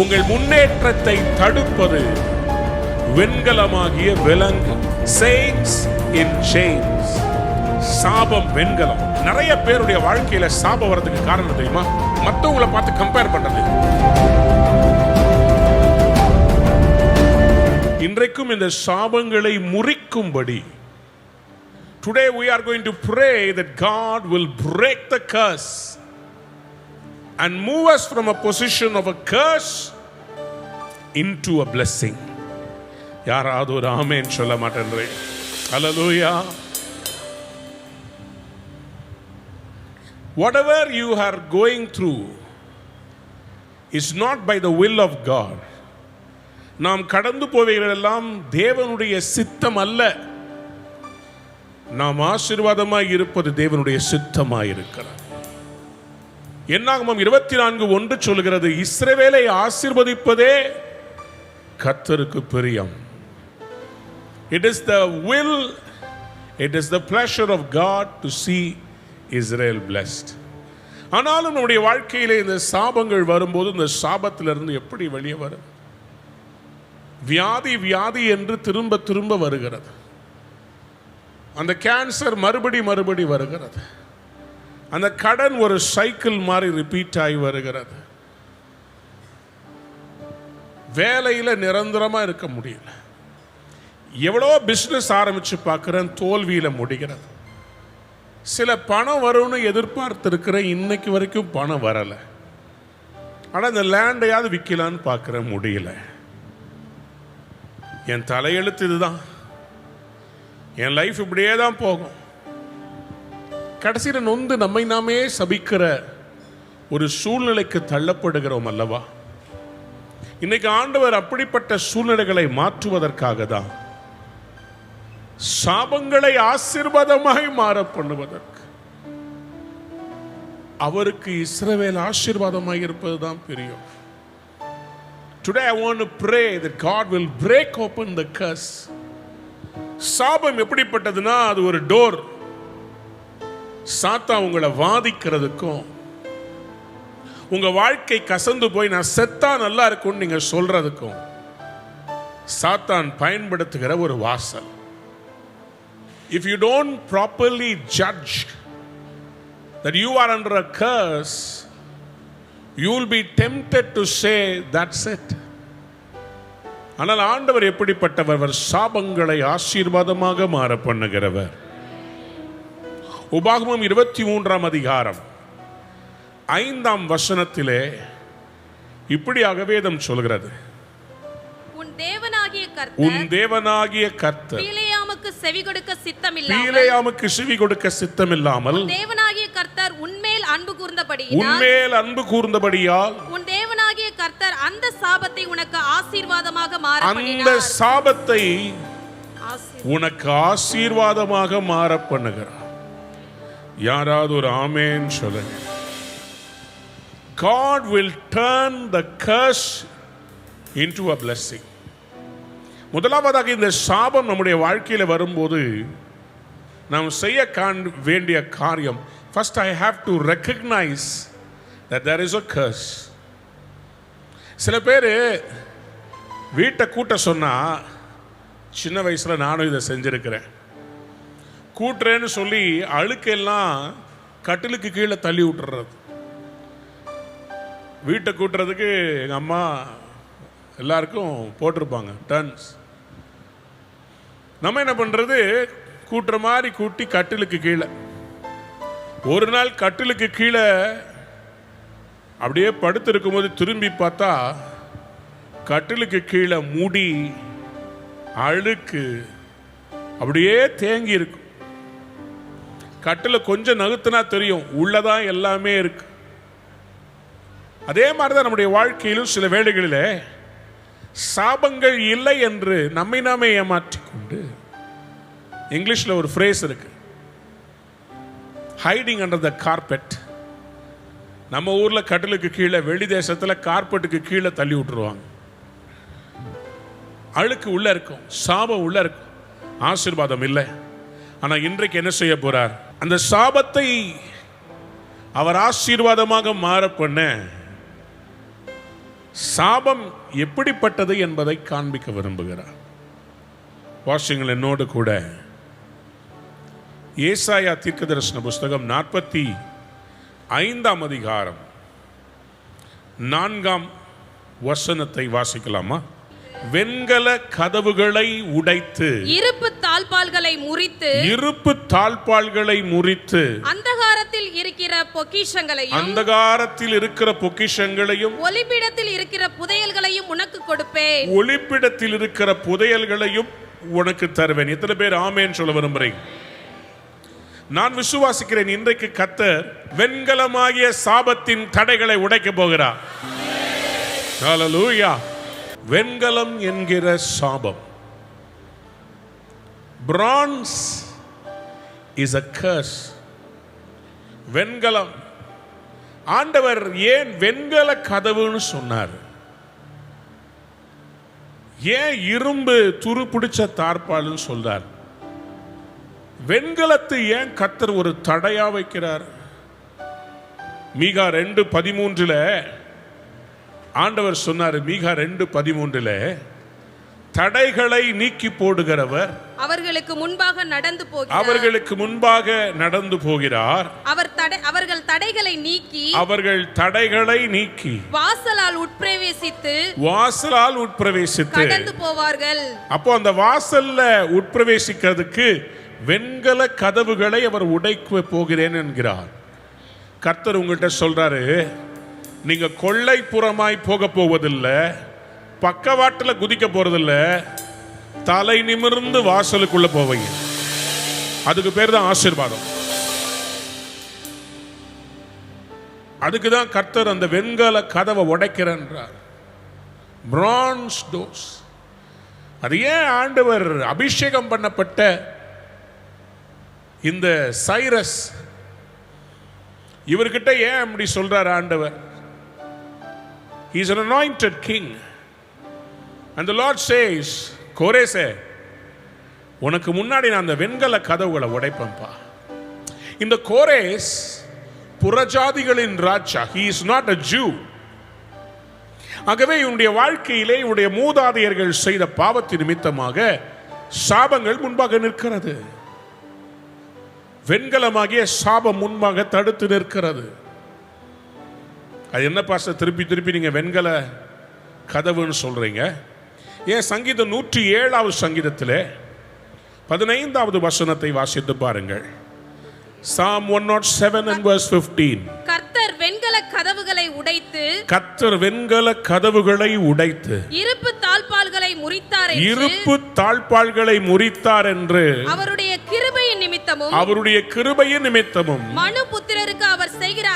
உங்கள் முன்னேற்றத்தை தடுப்பது வெண்கலமாகிய விலங்கு. Saints in chains. சாபம் வெண்கலம். நிறைய பேருடைய வாழ்க்கையில சாபம் வரதுக்கு காரணம் தெரியுமா? மற்றவங்களை பார்த்து கம்பேர் பண்றது. இன்றைக்கும் இந்த சாபங்களை முறிக்கும்படி today we are going to pray that God will break the curse and move us from a position of a curse into a blessing. யாராவது ஒரு ஆமென் சொல்ல மாட்டேன்றே? ஹல்லேலூயா. Whatever you are going through is not by the will of God. நாம் கடந்து போவதெல்லாம் தேவனுடைய சித்தம் அல்ல. நாம் ஆசீர்வாதமாய் இருப்பது தேவனுடைய சித்தமாய் இருக்கிறது. என்னாகமம் 24:1 சொல்கிறது, இஸ்ரவேலை ஆசீர்வதிப்பதே கர்த்தருக்கு பிரியம். It is the will, it is the pleasure of God to see Israel blessed. ஆனாலும் நம்முடைய வாழ்க்கையிலே இந்த சாபங்கள் வரும்போது இந்த சாபத்திலிருந்து எப்படி வெளியே வரும்? வியாதி வியாதி என்று திரும்ப திரும்ப வருகிறது. அந்த கேன்சர் மறுபடி வருகிறது. அந்த கடன் ஒரு சைக்கிள் மாதிரி ரிப்பீட் ஆகி வருகிறது. வேலையில் நிரந்தரமாக இருக்க முடியல. எவ்வளோ பிஸ்னஸ் ஆரம்பிச்சு பார்க்குறேன், தோல்வியில் முடிகிறது. சில பணம் வரும்னு எதிர்பார்த்துருக்கிறேன், இன்னைக்கு வரைக்கும் பணம் வரலை. ஆனால் இந்த லேண்டையாவது விற்கலான்னு பார்க்குறேன், முடியல. என் தலையெழுத்து இதுதான். என் லைஃப் இப்படியே தான் போகும். கடைசியில் நொந்து நம்மை நாமே சபிக்கிற ஒரு சூழ்நிலைக்கு தள்ளப்படுகிறோம் அல்லவா? இன்னைக்கு ஆண்டவர் அப்படிப்பட்ட சூழ்நிலைகளை மாற்றுவதற்காக தான் சாபங்களை ஆசீர்வாதமாய் மாற பண்ணுவதற்கு. அவருக்கு இஸ்ரவேல் ஆசீர்வாதமாய் இருப்பது தான் பிரியம். Today I want to pray that God will break open the curse. சாபம் எப்படிப்பட்டதுன்னா, அது ஒரு டோர். சாத்தான் உங்களை வாதிக்கிறதுக்கும், உங்க வாழ்க்கை கசந்து போய் நான் செத்தா நல்லா இருக்கும்னு நீங்க சொல்றதுக்கும் சாத்தான் பயன்படுத்துகிற ஒரு வாசல். If you don't properly judge that you are under a curse, you will be tempted to say that's it. ஆனால் ஆண்டவர் எப்படிப்பட்டவர்? சாபங்களை ஆசீர்வாதமாக மாற பண்ணுகிறவர். உபாகமம் 23 5 இப்படியாக வேதம் சொல்கிறது, உன் தேவனாகிய கர்த்தர் பிலேயாமுக்கு செவி கொடுக்க சித்தமில்லாமல் தேவனாகிய கர்த்தர் உன்மேல் அன்பு கூர்ந்தபடியால் உன் தேவனாகிய கர்த்தர் அந்த சாபத்தை உனக்கு ஆசீர்வாதமாக மாற அந்த சாபத்தை உனக்கு ஆசீர்வாதமாக மாற பண்ணுகிறார். யாராவது ஒரு ஆமென் சொல்லுங்க. God will turn the curse into a blessing. முதலாவதாக இந்த சாபம் நம்முடைய வாழ்க்கையில் வரும்போது நாம் செய்ய வேண்டிய காரியம், first I have to recognize that there is a curse. சில பேர் வீட்டை கூட்ட சொன்னா, சின்ன வயசுல நானும் இதை செஞ்சிருக்கிறேன், கூட்டுறேன்னு சொல்லி அழுக்கெல்லாம் கட்டிலுக்கு கீழே தள்ளி விட்டுறது. வீட்டை கூட்டுறதுக்கு எங்கள் அம்மா எல்லாருக்கும் போட்டிருப்பாங்க டர்ன்ஸ். நம்ம என்ன பண்ணுறது, கூட்டுற மாதிரி கூட்டி கட்டிலுக்கு கீழே. ஒரு நாள் கட்டிலுக்கு கீழே அப்படியே படுத்திருக்கும் போது திரும்பி பார்த்தா கட்டிலுக்கு கீழே முடி அழுக்கு அப்படியே தேங்கி இருக்கும். கட்டில கொஞ்சம் நகுத்துனா தெரியும், உள்ளதான் எல்லாமே இருக்கு. அதே மாதிரிதான் நம்முடைய வாழ்க்கையிலும் சில வேளைகளில் சாபங்கள் இல்லை என்று நம்மை நாமே ஏமாற்றிக்கொண்டு, இங்கிலீஷ்ல ஒரு ஃப்ரேஸ் இருக்கு, ஹைடிங் அண்டர் த கார்பெட். நம்ம ஊர்ல கட்டிலுக்கு கீழே, வெளி தேசத்துல கார்பெட்டுக்கு கீழே தள்ளி விட்டுருவாங்க. அழுக்கு உள்ள இருக்கும், சாபம் உள்ள இருக்கும், ஆசீர்வாதம் இல்லை. ஆனா இன்றைக்கு என்ன செய்ய போறார்? அந்த சாபத்தை அவர் ஆசீர்வாதமாக மாற பண்ண சாபம் எப்படிப்பட்டது என்பதை காண்பிக்க விரும்புகிறார். வாசிங்கள் என்னோடு கூட ஏசாயா தீர்க்கதரிசன புஸ்தகம் 45 அதிகாரம் 4 வசனத்தை வாசிக்கலாமா? வெண்கல கதவுகளை உடைத்து இருப்பு தாழ்பால்களை முறித்து அந்தகாரத்தில் இருக்கிற பொக்கிஷங்களையும் ஒளிப்பிடத்தில் இருக்கிற புதையல்களையும் உனக்கு தருவேன். எத்தனை பேர் ஆமென் சொல்ல விரும்புறீங்க? நான் விசுவாசிக்கிறேன், இன்றைக்கு கர்த்தர் வெண்கலமாகிய சாபத்தின் தடைகளை உடைக்க போகிறார். ஹல்லேலூயா. வெண்கலம் என்கிற சாபம், bronze is a curse. வெண்கலம், ஆண்டவர் ஏன் வெண்கல கதவுன்னு சொன்னார்? ஏன் இரும்பு துரு பிடிச்ச தார்பால்னு சொல்றார்? வெண்கலத்தை ஏன் கர்த்தர் ஒரு தடையா வைக்கிறார்? மீகா 2:13 ஆண்டவர் சொன்னார். மீகா 2:13 தடைகளை நீக்கி போடுகிறவர் அவர்களுக்கு முன்பாக நடந்து போகிறார். அவர்கள் தடைகளை நீக்கி வாசலால் உட்பிரவேசித்து கடந்து போவார்கள். அப்போ அந்த வாசல்ல உட்பிரவேசிக்கிறதுக்கு வெண்கல கதவுகளை அவர் உடைக்க போகிறேன் என்கிறார். கர்த்தர் உங்கள்கிட்ட சொல்றாரு, நீங்க கொள்ளைப்புறமாய் போக போவதில்லை, பக்கவாட்டில் குதிக்க போறதில்ல, தலை நிமிர்ந்து வாசலுக்குள்ள போவீங்க. அதுக்கு பேர் தான் ஆசீர்வாதம். அதுக்கு தான் கர்த்தர் அந்த வெண்கல கதவை உடைக்கிறார். France doors. அது ஏன் ஆண்டவர் அபிஷேகம் பண்ணப்பட்ட இந்த சைரஸ் இவர்கிட்ட ஏன் அப்படி சொல்றார் ஆண்டவர்? He is an anointed king. And the Lord says, கோரேசே, உனக்கு முன்னாடி நான் அந்த வெண்கல கதவுகளை உடைப்பேன்பா. இந்த கோரேஸ் புறஜாதிகளின் ராஜா. He is not a Jew. ஆகவே இவனுடைய வாழ்க்கையிலே இவனுடைய மூதாதையர்கள் செய்த பாவத்தின் நிமித்தமாக சாபங்கள் முன்பாக நிற்கிறது. வெண்கலமாகிய சாபம் முன்பாக தடுத்து நிற்கிறது. அது என்ன பாஸ்டர் திருப்பி நீங்க வெண்கல கதவுன்னு சொல்றீங்க? ஏன் சங்கீதம் 107 சங்கீதத்திலே 15 வசனத்தை வாசித்து பாருங்கள். Psalm 107 and verse 15. கர்த்தர் வெண்கல கதவுகளை உடைத்து இருப்பு தாழ்பால்களை முறித்தார் என்று அவருடைய கிருபையின் நிமித்தமும் மனுபுத்திரருக்கு அவர் செய்கிற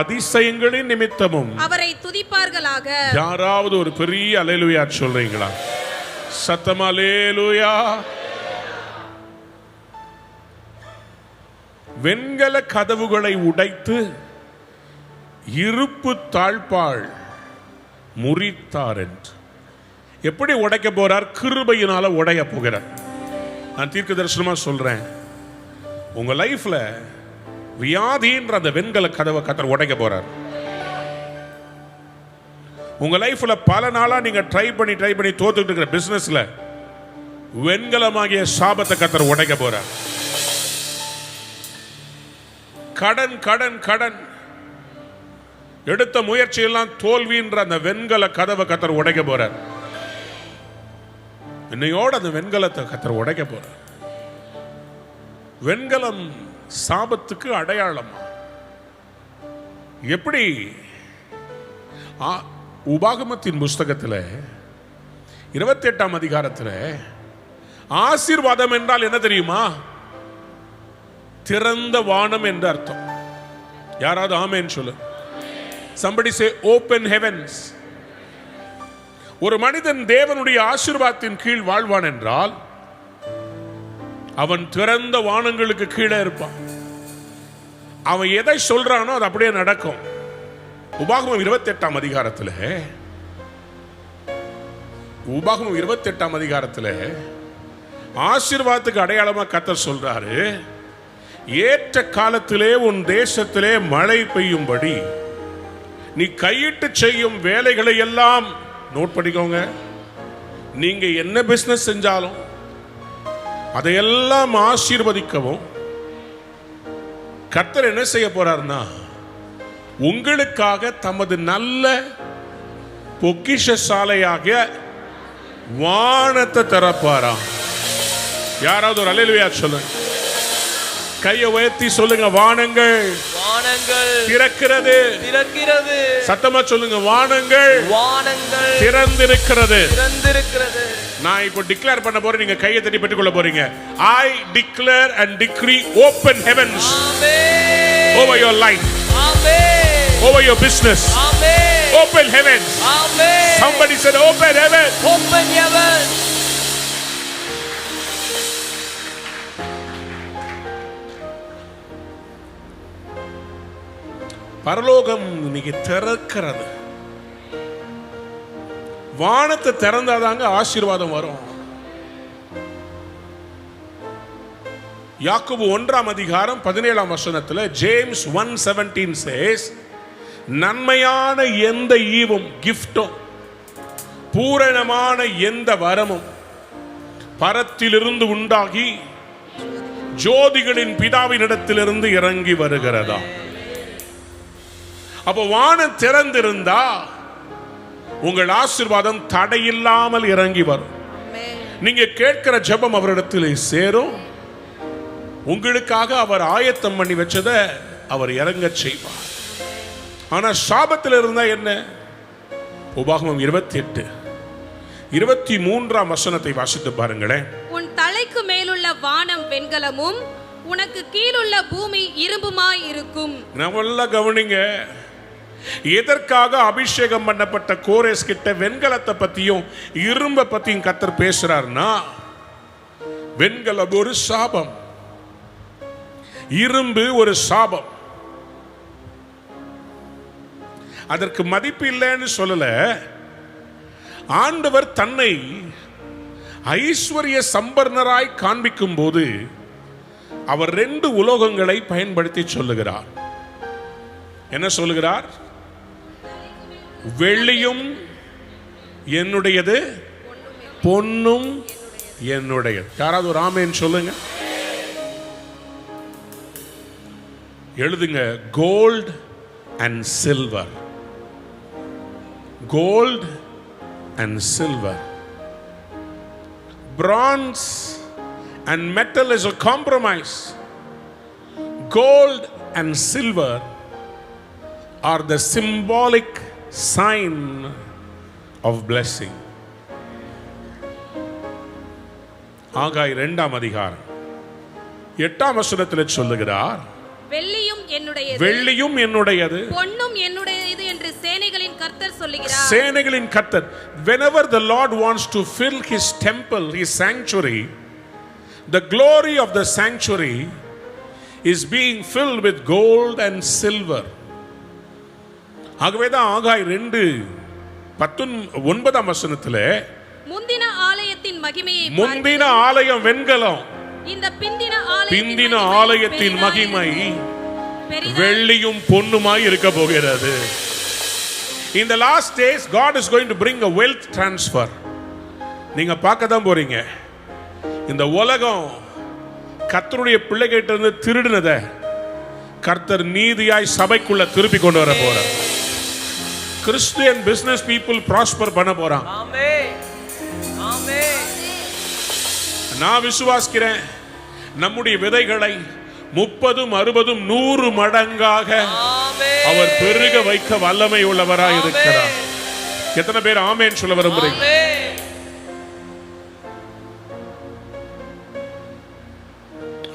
அதிசயங்களின் நிமித்தமும் அவரை துதிப்பார்களாக. யாராவது ஒரு பெரிய அல்லேலூயா சொல்றீங்களா? சத்தமா அல்லேலூயா. வெண்கல கதவுகளை உடைத்து இருப்பு தாழ்பாள் முறித்தார் என்று. எப்படி உடைக்க போறார்? கிருபையினால உடைய போகிறார். நான் தீர்க்க தரிசனமா சொல்றேன், உங்க லைஃப்ல வியாதின்ற அந்த வெண்கல கதவை கர்த்தர் உடைக்க போறார். உங்க லைஃப்ல பல நாளா நீங்க ட்ரை பண்ணி தோத்துட்டு இருக்கிற பிசினஸ்ல வெண்கலமாகிய சாபத்தை கர்த்தர் உடைக்க போறார். கடன் எடுத்த முயற்சி எல்லாம் தோல்வின்ற அந்த வெண்கல கதவை கர்த்தர் உடைக்க போறார். இன்னையோட அந்த வெண்கலத்தை கர்த்தர் உடைக்க போறார். வெண்கலம் சாபத்துக்கு அடையாளம். எப்படி? உபாகமத்தின் புஸ்தகத்தில் 28 அதிகாரத்தில் ஆசீர்வாதம் என்றால் என்ன தெரியுமா? திறந்த வானம் என்று அர்த்தம். யாராவது ஆமென் சொல்லு. somebody say open heavens. ஒரு மனிதன் தேவனுடைய ஆசீர்வாதத்தின் கீழ் வாழ்வான் என்றால் அவன் திறந்த வானங்களுக்கு கீழே இருப்பான். அவன் எதை சொல்றானோ அது அப்படியே நடக்கும். உபாகமம் 28 அதிகாரத்தில் ஆசீர்வாதத்துக்கு அடையாளமா கர்த்தர் சொல்றாரு, ஏற்ற காலத்திலே உன் தேசத்திலே மழை பெய்யும்படி நீ கையிட்டு செய்யும் வேலைகளை எல்லாம் நோட் பண்ணிக்கோங்க. நீங்க என்ன பிசினஸ் செஞ்சாலும் அதையெல்லாம் ஆசீர்வதிக்கவும் கர்த்தர் என்ன செய்ய போறார்னா, உங்களுக்காக தமது நல்ல பொக்கிஷ சாலையாக வானத்தை திறப்பாராம். யாராவது ஒரு அல்லேலூயா சொல்லுங்க. கையை உயர்த்தி சொல்லுங்க, வானங்கள் வானங்கள் திறக்கிறது. திறக்கிறது. சத்தமா சொல்லுங்க, வானங்கள் வானங்கள் திறந்திருக்கிறது. திறந்திருக்கிறது. நான் இப்போ டிக்ளேர் பண்ண போறேன், நீங்க கையை தட்டி பெற்றுக் கொள்ள போறீங்க. I declare and decree open heavens amen. over your life, amen. over your business. Amen. Open heavens. Amen. Somebody said open heaven. Open heaven. பரலோகம் இன்னைக்கு திறக்கிறது. வானத்தை திறந்தாதாங்க ஆசீர்வாதம் வரும். யாக்கோபு 1:17 ஜேம்ஸ் 1:17 says, நன்மையான எந்த ஈவும் கிஃப்டும் பூரணமான எந்த வரமும் பரத்திலிருந்து உண்டாகி ஜோதிகளின் பிதாவினிடத்திலிருந்து இறங்கி வருகிறதா. அப்போ வானம் திறந்திருந்தா உங்கள் ஆசீர்வாதம் தடையில்லாமல் இறங்கி வரும். நீங்க கேட்கிற ஜெபம் அவரிடத்தில் சேரும். உங்களுக்காக அவர் ஆயத்தம் பண்ணி வச்சதை அவர் இறங்க செய்வார். ஆனா சாபத்தில் இருந்தா என்ன? உபாகமம் 28:23 வாசித்து பாருங்களேன். உன் தலைக்கு மேலுள்ள வானம் வெண்கலமும் உனக்கு கீழுள்ள பூமி இரும்புமாய் இருக்கும். நல்லா கவனிங்க. எதற்காக அபிஷேகம் பண்ணப்பட்ட கோரேஸ் கிட்ட வெண்கலத்தை பத்தியும் இரும்பை பத்தியும் கர்த்தர் பேசுறார்னா, வெண்கலம் ஒரு சாபம், இரும்பு ஒரு சாபம். அதற்கு மதிப்பு இல்லைன்னு சொல்லல. ஆண்டவர் தன்னை ஐஸ்வர்ய சம்பர்ணராய் காண்பிக்கும் போது அவர் 2 உலோகங்களை பயன்படுத்தி சொல்லுகிறார். என்ன சொல்லுகிறார்? வெள்ளியும் என்னுடையது, பொன்னும் என்னுடையது. யாராவது ஒரு ஆமென் சொல்லுங்க. எழுதுங்க, gold and silver. Gold and silver. Bronze and metal is a compromise. Gold and silver are the symbolic sign of blessing. ஆகாய் 2:8 சொல்லுகிறார், வெள்ளியும் என்னுடையது, வெள்ளியும் என்னுடையது, பொன்னும் என்னுடையது என்று சேனைகளின் கர்த்தர் சொல்லுகிறார். சேனைகளின் கர்த்தர். Whenever the Lord wants to fill his temple, his sanctuary, the glory of the sanctuary is being filled with gold and silver. ஆகவேதான் ஆகாய் 2:19 முந்தின ஆலயத்தின் மகிமையை முந்தின ஆலயம் வெண்கலம், இந்த பிந்தின ஆலயத்தின் மகிமை பெரிதாய் வெள்ளியும் பொன்னுமாய் இருக்க போகிறது. In the last days God is going to bring a wealth transfer. நீங்க பார்க்க தான் போறீங்க. இந்த உலகம் கர்த்தருடைய பிள்ளைகிட்ட இருந்து திருடினதை கர்த்தர் நீதியாய் சபைக்குள்ள திருப்பி கொண்டு வர போறார். கிறிஸ்டியன் பிசினஸ் பீப்புள் ப்ராஸ்பர் பண்ண போறாங்க. ஆமென். ஆமென். நான் விசுவாசிக்கிறேன், நம்முடைய விதைகளை 30, 60, 100 மடங்காக ஆமென். அவர் பெருக வைக்க வல்லமை உள்ளவராய் இருக்கிறார். எத்தனை பேர் ஆமென் சொல்ல விரும்புறீங்க? ஆமென்.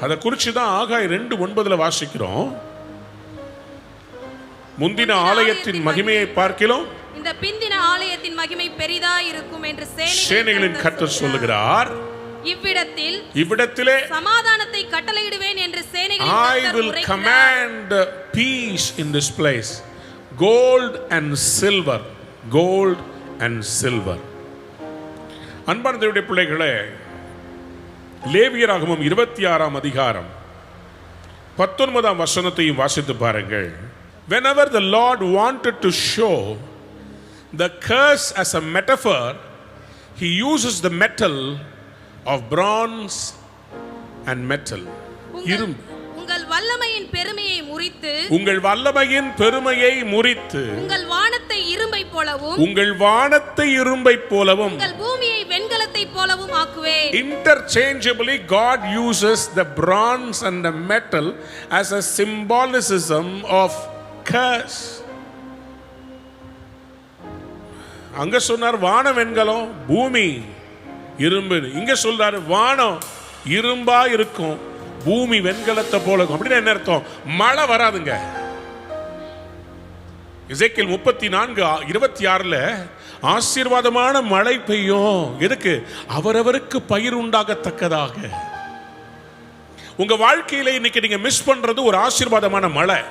அதை குறித்து தான் ஆகாய் 2:9 வாசிக்கிறோம். முந்தின ஆலயத்தின் மகிமையை பார்க்கிறோம், இந்த பிந்தின ஆலயத்தின் மகிமை பெரிதாய் இருக்கும் என்று சேனைகளின் கர்த்தர் சொல்லுகிறார். இவ்விடத்திலே சமாதானத்தை கட்டளையிடுவேன் என்று சேனைகளின் I கர்த்தர் will உரைக்கிறார். command peace in this place. Gold and silver. Gold and silver. அன்பான தேவனுடைய பிள்ளைகளே, லேவியராகமம் 26 19 வாசித்து பாருங்கள். whenever the Lord wanted to show the curse as a metaphor, he uses the metal of bronze and metal. இரும்பு. உங்கள் வல்லமையின் பெருமையை முறித்து, உங்கள் வல்லமையின் பெருமையை முறித்து, உங்கள் வானத்தை இரும்பை போலவும், உங்கள் வானத்தை இரும்பை போலவும், உங்கள் பூமியை வெண்கலத்தை போலவும் ஆக்குவேன். Interchangeably, God uses the bronze and the metal as a symbolism of curse. அங்க சொன்னார் வானம் வெண்கலம், பூமி இரும்பு. இங்க சொல்றாரு வானம் இரும்பா இருக்கும், பூமி வெண்கலத்தை போல இருக்கும். அப்படின்னா என்ன அர்த்தம்? மழை வராதுங்க. எசேக்கியேல் 34:26 ஆசீர்வாதமான மழை பெய்யும். எதுக்கு? அவரவருக்கு பயிர் உண்டாகத்தக்கதாக. உங்க வாழ்க்கையில இன்னைக்கு நீங்க மிஸ் பண்றது ஒரு ஆசீர்வாதமான மழை.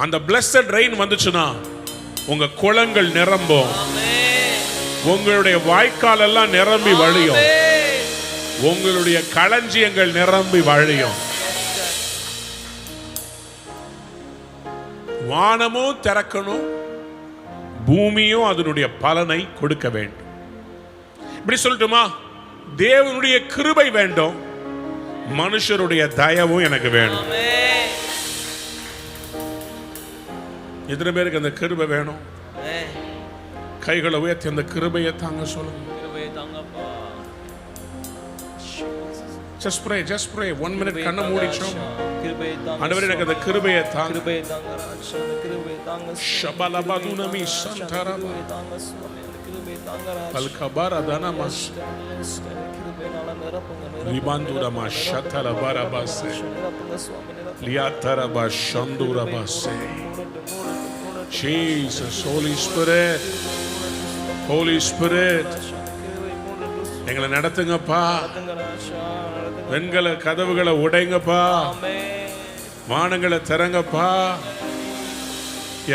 அந்த blessed rain வந்துச்சுன்னா உங்க குளங்கள் நிரம்பும், உங்களுடைய வாய்க்கால் எல்லாம் நிரம்பி வழியும், உங்களுடைய களஞ்சியங்கள் நிரம்பி வழியும். வானமும் திறக்கணும், பூமியும் அதனுடைய பலனை கொடுக்க வேண்டும். இப்படி சொல்லட்டுமா? தேவனுடைய கிருபை வேண்டும், மனுஷருடைய தயவும் எனக்கு வேணும். எத்தனை பேருக்கு அந்த கிருபை வேணும்? கைகளை உயர்த்தி அந்த கிருபையை தாங்க சொல்லுங்க. Just pray, just pray. 1 minute கண்ணை மூடிச்சோம். ஆண்டவரே எனக்கு அந்த கிருபையை தாங்க. ஷபலபதுனமி சந்தரப பல்கபர தனமஸ் லிபாந்துரமா ஷதலபரபஸே லியாதரப ஷந்துரபஸே. Jesus, Holy Spirit, Holy Spirit, எங்களை நடத்துங்கப்பா. வெண்கல கதவுகளை உடைங்கப்பா, வானங்களை திறங்கப்பா.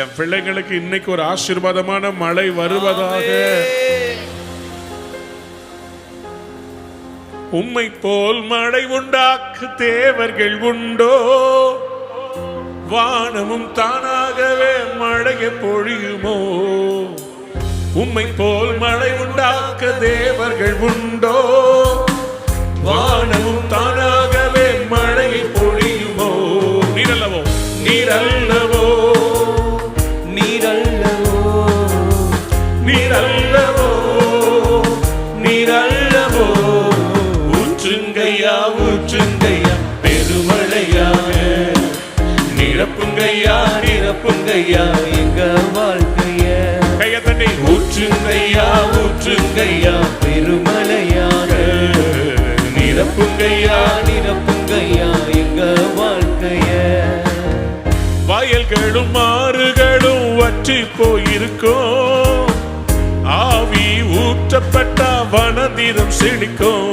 என் பிள்ளைங்களுக்கு இன்னைக்கு ஒரு ஆசீர்வாதமான மழை வருவதாக. உம்மை போல் மழை உண்டாக்கு தேவர்கள் உண்டோ? வானமும் தானாகவே மழையை பொழியுமோ? உம்மை போல் மழை உண்டாக்க தேவர்கள் உண்டோ? வானமும் தானாகவே மழையை பொழியுமோ? நீரல்லவோ, நீரல்லவோ, நீரல்லவோ, நீரல்லவோ, நீரல்லவோ. ஊற்றுங்கய்யா, ஊற்றுங்கய்யா பெருமழையாக, நிரப்புங்கய்யா, நிரப்புங்கய்யா எங்க வாழ்க்கைய. கைய தட்டி ஊற்றுங்கய்யா, ஊற்றுங்கய்யா பெருமழையாக, நிரப்புங்கய்யா, நிரப்புங்கய்யா எங்க வாழ்க்கைய. வயல்களும் ஆறுகளும் வற்றி போயிருக்கும், ஆவி ஊற்றப்பட்ட வனதிரம் செழிக்கும்.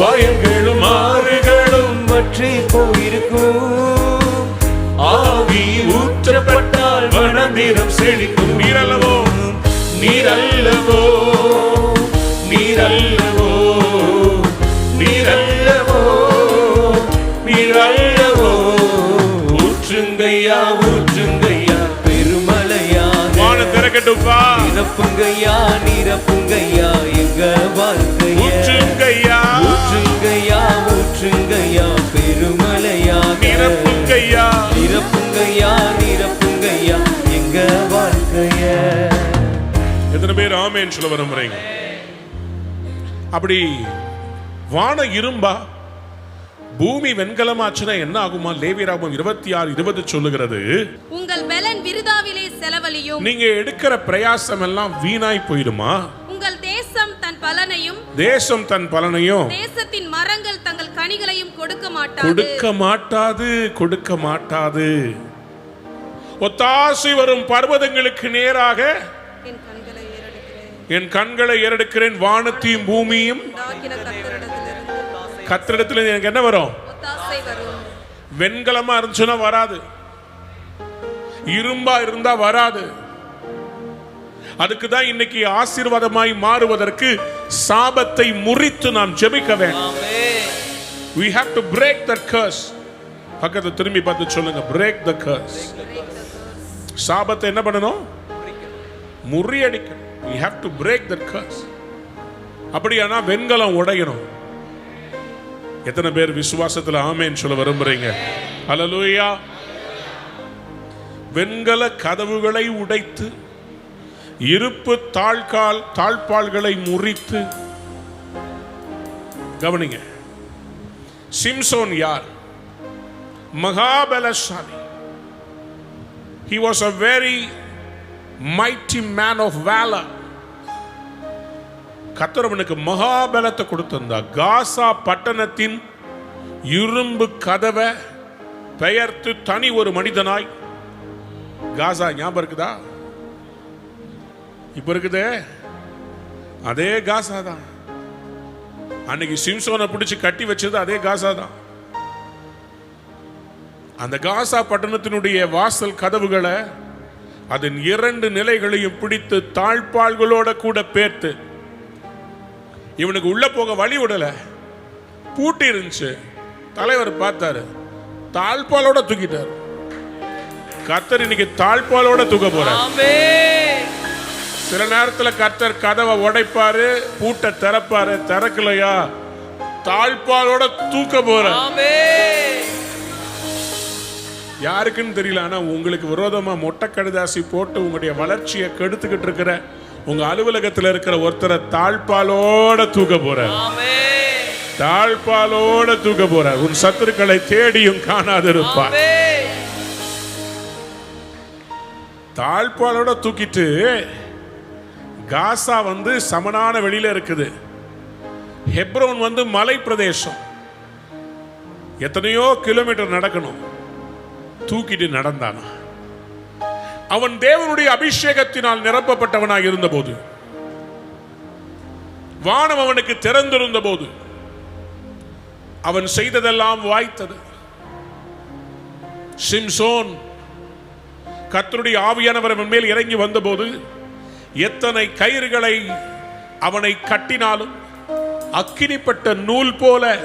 வயல்களும் ஆறுகளும் வற்றி போயிருக்கும், ஆவி ஊற்றப்பட்டால் வனதிரம் செழிக்கும். நீரல்லவோ, நீரல்லவோ, நீரல்லவோ, நீரல்லவோ, நீரல்லவோ. ஊற்றுங்கய்யா, ஊற்றுங்கய்யா பெருமழையாக, வானம் திறக்கட்டும்பா. நிரப்புங்கய்யா, நிரப்புங்கய்யா எங்க வாழ்க்கைய. ஊற்றுங்கய்யா, ஊற்றுங்கய்யா, ஊற்றுங்கய்யா பெருமழையாக, நிரப்புங்கய்யா, நிரப்புங்கய்யா, நிரப்புங்கய்யா எங்க வாழ்க்கைய. எத்தனை பேர் ஆமென் சொல்ல விரும்புறீங்க? அப்படி வானம் இரும்பா, பூமி வெண்கலமாச்சுன்னா என்ன ஆகுமா? லேவியராகமம் 26:20 சொல்லுகிறது, உங்கள் பலன் விருதாவிலே செலவழியும். நீங்க எடுக்கிற பிரயாசம் எல்லாம் வீணாய் போயிடுமா? உங்கள் தேசம் தன் பலனையும், தேசம் தன் பலனையும், தேசத்தின் மரங்கள் தங்கள் கனிகளையும் கொடுக்க மாட்டாது, கொடுக்க மாட்டாது, கொடுக்க மாட்டாது. ஒத்தாசை வரும் பர்வதங்களுக்கு நேராக என் கண்களை ஏறெடுக்கிறேன், வானத்தையும் பூமியும். கத்திரிடத்துல எனக்கு என்ன வரும்? வெண்கலமா இருந்துச்சுன்னா வராது, இரும்பா இருந்தா வராது. அதுக்கு தான் இன்னைக்கு ஆசீர்வாதமாய் மாறுவதற்கு சாபத்தை முறித்து நாம் ஜெபிக்க வேண்டும். We have to break that curse. பக்கத்தை திரும்பி பார்த்து சொல்லுங்க, பிரேக் த கர்ஸ். சாபத்தை என்ன பண்ணணும்? முறியடிக்கணும். we have to break that curse. அப்படியானா வெண்கலம் உடையணும். எத்தனை பேர் விசுவாசத்துல ஆமென் சொல்ல விரும்புறீங்க? ஹல்லேலூயா. வெண்கல கதவுகளை உடைத்து இருப்பு தாழ்பால்களை முறித்து. கவனிங்க, சிம்சோன் யார்? மகாபலசாலி. he was a very mighty man of valor. கர்த்தர் அவனுக்கு மகாபலத்தை கொடுத்திருந்தார். காசா பட்டணத்தின் இரும்பு கதவை பெயர்த்து தனி ஒரு மனிதனாய், காசா ஞாபகம் இருக்குதா? இப்ப இருக்குதே அதே காசா தான். அன்னைக்கு சிம்சோனை பிடிச்சு கட்டி வச்சது அதே காசா தான். அந்த காசா பட்டணத்தினுடைய வாசல் கதவுகளை அதன் 2 நிலைகளையும் பிடித்து தாழ்பால்களோட கூட பேர்த்து, இவனுக்கு உள்ள போக வழி விடல, பூட்டி இருந்துச்சு. தலைவர் பார்த்தாரு, தாழ்பாலோட தூக்கிட்டார். கர்த்தர் இன்னைக்கு தாழ்பாலோட தூக்க போறார். சில நேரத்தில் கர்த்தர் கதவை உடைப்பாரு, பூட்டை திறப்பாரு. திறக்கலையா, தாழ்பாலோட தூக்க போறார். யாருக்குன்னு தெரியல, ஆனா உங்களுக்கு விரோதமா மொட்டை கடுதாசி போட்டு உங்களுடைய வளர்ச்சியை கெடுத்துக்கிட்டு இருக்கிற உங்க அலுவலகத்தில் இருக்கிற ஒருத்தரை தாழ்பாலோட தூக்க போறார். தாழ்பாலோட தூக்க போறார். உன் சத்துருக்களை தேடியும் காணாதிருப்பார். தாழ்பாலோட தூக்கிட்டு, காசா சமனான வெளியில இருக்குது. ஹெப்ரோன் மலை பிரதேசம், எத்தனையோ கிலோமீட்டர் நடக்கணும். தூக்கிட்டு நடந்தானா. அவன் தேவனுடைய அபிஷேகத்தினால் நிரப்பப்பட்டவனாக இருந்த போது, வானம் அவனுக்கு திறந்திருந்த போது, அவன் செய்ததெல்லாம் வாய்த்தது. சிம்சோன் கர்த்தருடைய ஆவியானவர் அவன் மேல் இறங்கி வந்தபோது, எத்தனை கயிறுகளை அவனை கட்டினாலும் அக்கினிப்பட்ட நூல் போல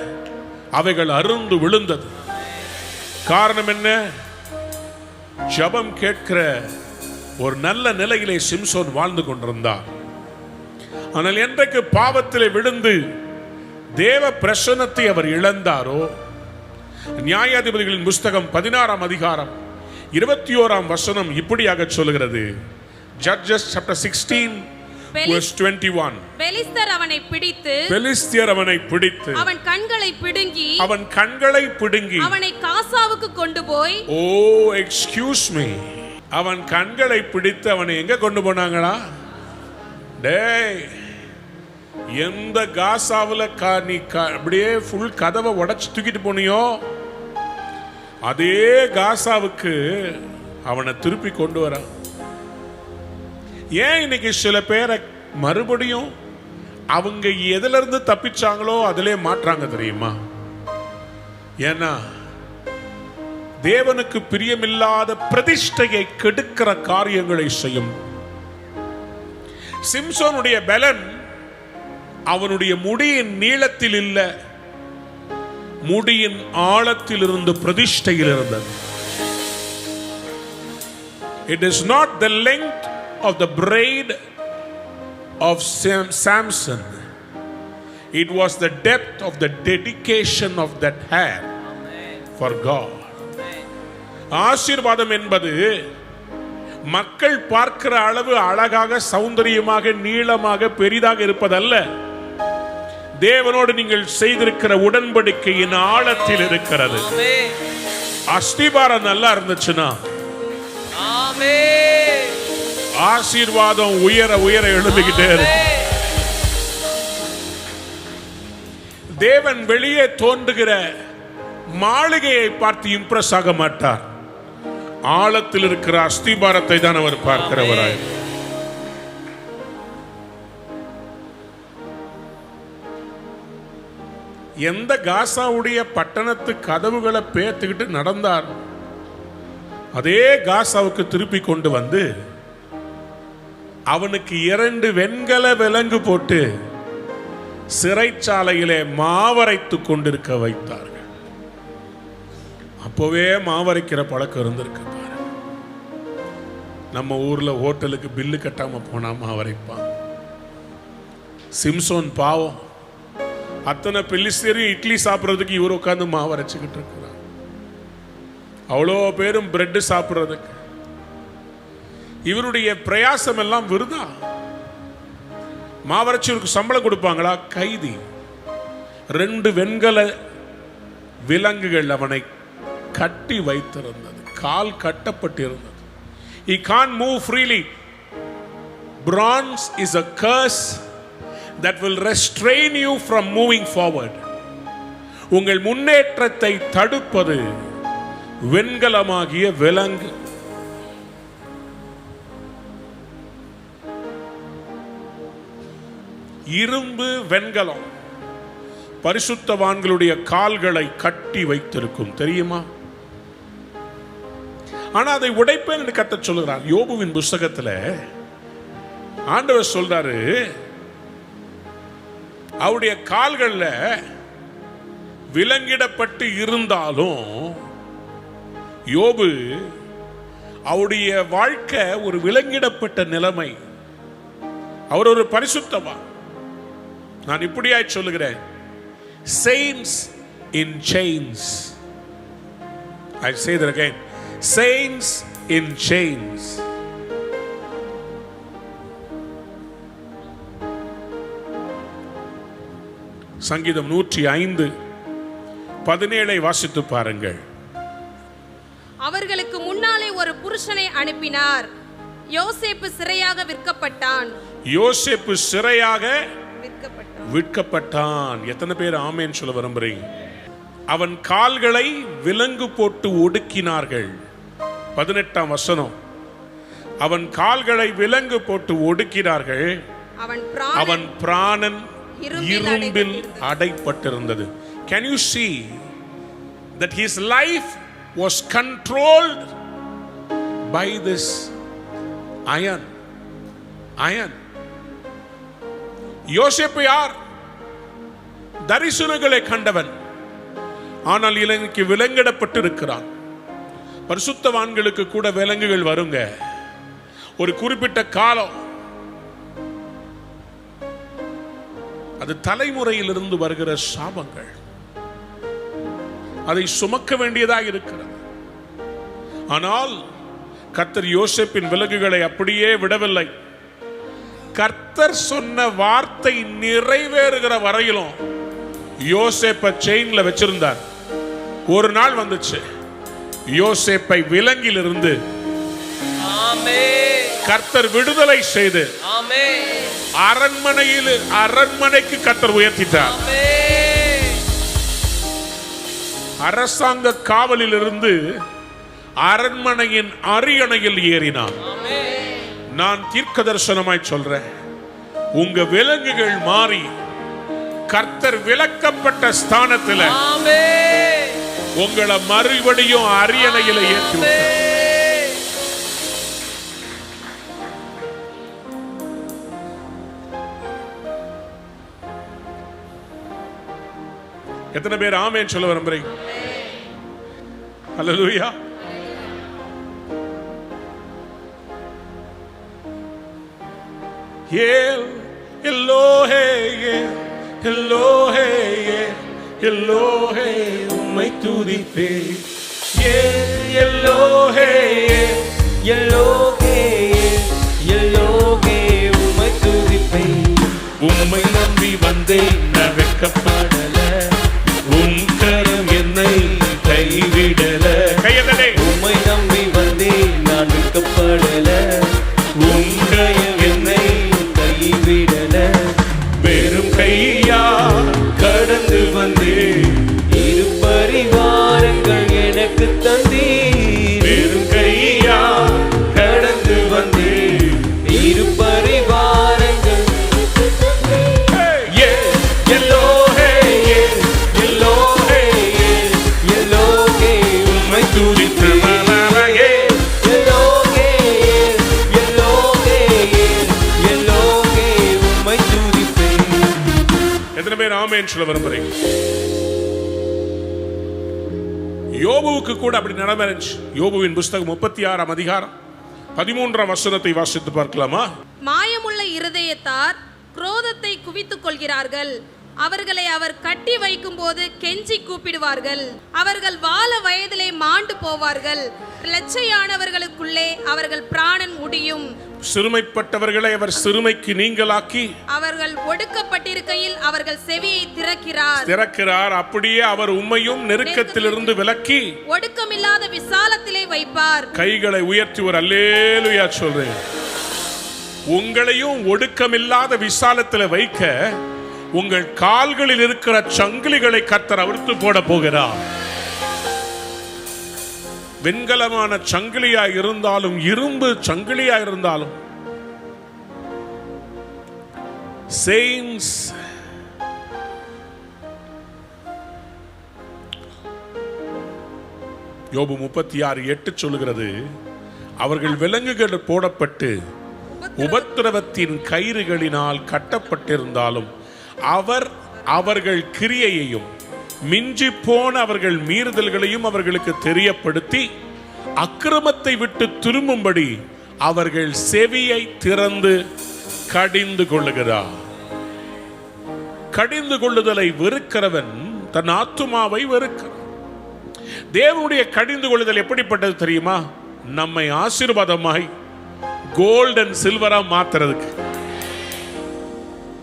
அவைகள் அருந்து விழுந்தது. காரணம் என்ன? ஜெபம் கேட்கிற ஒரு நல்ல நிலையிலே சிம்சோன் வாழ்ந்து கொண்டிருந்தார். ஆனால் என்றைக்கு பாவத்திலே விழுந்து தேவ பிரசன்னத்தை அவர் இழந்தாரோ, நியாயாதிபதிகளின் புஸ்தகம் 16ஆம் அதிகாரம் 21ஆம் வசனம் இப்படியாக சொல்லுகிறது. Judges chapter 16 verse 21. பெலிஸ்தர் அவனை பிடித்து அவன் கண்களை பிடுங்கி அவனை காசாவுக்கு கொண்டு போய், ஓ எக்ஸ்கியூஸ் மீ, அவன் கண்களை பிடித்து அவனை எங்க கொண்டு போனாங்களா? டேய், எந்த காசாவுல நீ அப்படியே ஃபுல் கதவை உடைச்சு தூக்கிட்டு போனியோ, அதே காசாவுக்கு அவனை திருப்பி கொண்டு வர. ஏன் இன்னைக்கு சில பேரை மறுபடியும் அவங்க எதுல இருந்து தப்பிச்சாங்களோ அதிலே மாற்றாங்க தெரியுமா? ஏன்னா தேவனுக்கு பிரியமில்லாத பிரதிஷ்டையை கெடுக்கிற காரியங்களை செய்யும். சிம்சோனுடைய பலன் அவனுடைய முடியின் நீளத்தில் இல்ல, முடியின் ஆழத்தில் இருந்து பிரதிஷ்டையில் இருந்தது. It is not the length of the braid of Samson. It was the depth of the dedication of that hair for God. ஆசீர்வாதம் என்பது மக்கள் பார்க்கிற அளவு அழகாக, சௌந்தரியமாக, நீளமாக, பெரிதாக இருப்பதல்ல. தேவனோடு நீங்கள் செய்திருக்கிற உடன்படிக்கையின் ஆழத்தில் இருக்கிறது. அஸ்திபாரம் நல்லா இருந்துச்சுன்னா ஆசீர்வாதம் உயர உயர எழுந்துகிட்டே இருக்கு. தேவன் வெளியே தோன்றுகிற மாளிகையை பார்த்து இம்ப்ரெஸ் ஆக மாட்டார். ஆழத்தில் இருக்கிற அஸ்திபாரத்தை தான் அவர் பார்க்கிறவராய். எந்த காசாவுடைய பட்டணத்து கதவுகளை பேத்துக்கிட்டு நடந்தார், அதே காசாவுக்கு திருப்பி கொண்டு வந்து அவனுக்கு 2 வெண்கல விலங்கு போட்டு சிறைச்சாலையிலே மாவரைத்து கொண்டிருக்க வைத்தார்கள். அப்போவே மாவரைக்கிற பழக்கம் இருந்திருக்கு பாரு. நம்ம ஊர்ல ஹோட்டலுக்கு பில்லு கட்டாம போனா மாவரைப்பான். சிம்சோன் பாவம், அத்தனை பெலிஸ்தீரும் இட்லி சாப்பிட்றதுக்கு இவர் உட்காந்து மாவரைச்சுக்கிட்டு இருக்கிறார். அவ்வளோ பேரும் பிரெட் சாப்பிட்றதுக்கு இவருடைய பிரயாசம் எல்லாம் விருதா. மாவரைச்சவருக்கு சம்பளம் கொடுப்பாங்களா? கைதி. 2 வெண்கல விலங்குகள் அவனை கட்டி வைத்திருந்தது, கால் கட்டப்பட்டிருந்தது. He can't move freely. Bronze is a curse that will restrain you from moving forward. உங்கள் முன்னேற்றத்தை தடுப்பது வெண்கலமாகிய விலங்கு. இரும்பு வெண்கலம் பரிசுத்தவான்களுடைய கால்களை கட்டி வைத்திருக்கும், தெரியுமா? ஆனா அதை உடைப்பேன் என்று கர்த்தர் சொல்கிறார். யோபுவின் புஸ்தகத்தில் ஆண்டவர் சொல்றாரு, அவருடைய கால்கள்ல விலங்கிடப்பட்டு இருந்தாலும் யோபு அவருடைய வாழ்க்கை ஒரு விலங்கிடப்பட்ட நிலைமை. அவர் ஒரு பரிசுத்தவான். நான் இப்படியாய் சொல்லுகிறேன், saints in chains. I say that again, saints in chains. சங்கீதம் 105:17 வாசித்து பாருங்கள். அவர்களுக்கு முன்னாலே ஒரு புருஷனை அனுப்பினார், யோசேப்பு சிறையாக விற்கப்பட்டான். யோசேப்பு சிறையாக விற்கப்பட்டான். எத்தனை பேர் ஆமென் சொல்ல விரும்புறீங்க? அவன் கால்களை விலங்கு போட்டு ஒடுக்கினார்கள். 18ஆம் வசனம், அவன் கால்களை விலங்கு போட்டு ஒடுக்கினார்கள், அவன் பிராணன் இரும்பில் அடைப்பட்டிருந்தது. Can you see that his life was controlled by this iron? யோசேப்பு யார்? தரிசனங்களை கண்டவன், ஆனால் இலங்கைக்கு விலங்கிடப்பட்டு இருக்கிறான். பரிசுத்தவான்களுக்கு கூட விலங்குகள் வருங்க. ஒரு குறிப்பிட்ட காலம், அது தலைமுறையிலிருந்து வருகிற சாபங்கள், அதை சுமக்க வேண்டியதாக இருக்கிறது. ஆனால் கர்த்தர் யோசேப்பின் விலங்குகளை அப்படியே விடவில்லை. கர்த்தர் சொன்ன வார்த்தை நிறைவேறுகிற வரையிலும் யோசேப்பை செயின்ல வச்சிருந்தார். ஒரு நாள் வந்துச்சு, யோசேப்பை விலங்கிலிருந்து கர்த்தர் விடுதலை செய்து அரண்மனைக்கு கர்த்தர் உயர்த்திட்டார். அரசாங்க காவலில் இருந்து அரண்மனையின் அரியணையில் ஏறினான். நான் தீர்க்க தரிசனமாய் சொல்றேன், உங்க விலங்குகள் மாறி கர்த்தர் விலக்கப்பட்ட ஸ்தானத்தில் உங்களை மறுபடியும் அரியணையில் ஏற்றி. எத்தனை பேர் ஆமென் சொல்ல விரும்புறீங்க? ஹல்லேலூயா. எல்லோஹே எல்லோஹே எல்லோஹே உம்மை துதிப்பேன். எல்லோஹே எல்லோஹே எல்லோஹே உம்மை துதிப்பேன். உம்மை நம்பி வந்தேன், நான் வெட்கப்படல. உம் கரம் என்னை கைவிடல. கையதலே. உம்மை நம்பி வந்தேன், நான் வெட்கப்படல. உம் கரம் என்னை கைவிடல. வெறும் கையா கடந்து வந்தேன், இரு பரிவாரங்கள் எனக்கு தந்தீர். வெறும் கையா கடந்து வந்தேன், இரு பரிவாரங்கள். எல்லோஹே எல்லோஹே எல்லோஹே உம்மை துதித்து மனமே. எல்லோஹே எல்லோஹே எல்லோஹே உம்மை துதிப்பேன். எத்தனை பேர் ஆமென் சொல்ல விரும்புறீங்க? யோபுவுக்கு கூட அப்படி நடந்துச்சு. யோபுவின் புஸ்தகம் 36ஆம் அதிகாரம் 13ஆம் வசனத்தை வாசித்து பார்க்கலாமா? மாயமுள்ள இருதயத்தார் குரோதத்தை குவித்துக் கொள்கிறார்கள். அவர்களை அவர் கட்டி வைக்கும் போது கெஞ்சி கூப்பிடுவார்கள். அவர்கள் வால வயதிலே மாண்டு போவார்கள். லட்சையானவர்களுக்குள்ளே அவர்கள் பிராணன் முடியும். சிறுமைப்பட்டவர்களை அவர் சிறுமைக்கு நீங்களாக்கி, அவர்கள் ஒடுக்கப்பட்டிருக்கையில் அவர்கள் செவியை திறக்கிறார். அப்படியே அவர் உம்மையும் நெருக்கத்திலிருந்து விலக்கி ஒடுக்கமில்லாத விசாலத்திலே வைப்பார். கைகளை உயர்த்தி ஒரு அல்லேலூயா சொல்றேன். உங்களையும் ஒடுக்கமில்லாத விசாலத்தில் வைக்க உங்கள் கால்களில் இருக்கிற சங்கிலிகளை கர்த்தர் அவிழ்த்து போட போகிறார். வெண்கலமான சங்கிலியா இருந்தாலும் இரும்பு சங்கிலியா இருந்தாலும் saints, யோபு 36:8 சொல்லுகிறது, அவர்கள் விலங்குகள் போடப்பட்டு உபத்திரவத்தின் கயிறுகளினால் கட்டப்பட்டிருந்தாலும் அவர் அவர்கள் கிரியையையும் மிஞ்சி போன அவர்கள் மீறுதல்களையும் அவர்களுக்கு தெரியப்படுத்தி அக்கிரமத்தை விட்டு திரும்பும்படி அவர்கள் செவியை திறந்து கடிந்து கொள்ளுகிறார். கடிந்து கொள்ளுதலை வெறுக்கிறவன் தன் ஆத்துமாவை வெறுக்கிறான். தேவனுடைய கடிந்து கொள்ளுதல் எப்படிப்பட்டது தெரியுமா? நம்மை ஆசீர்வாதமாய் கோல்ட் அண்ட் சில்வரா மாத்துறதுக்கு.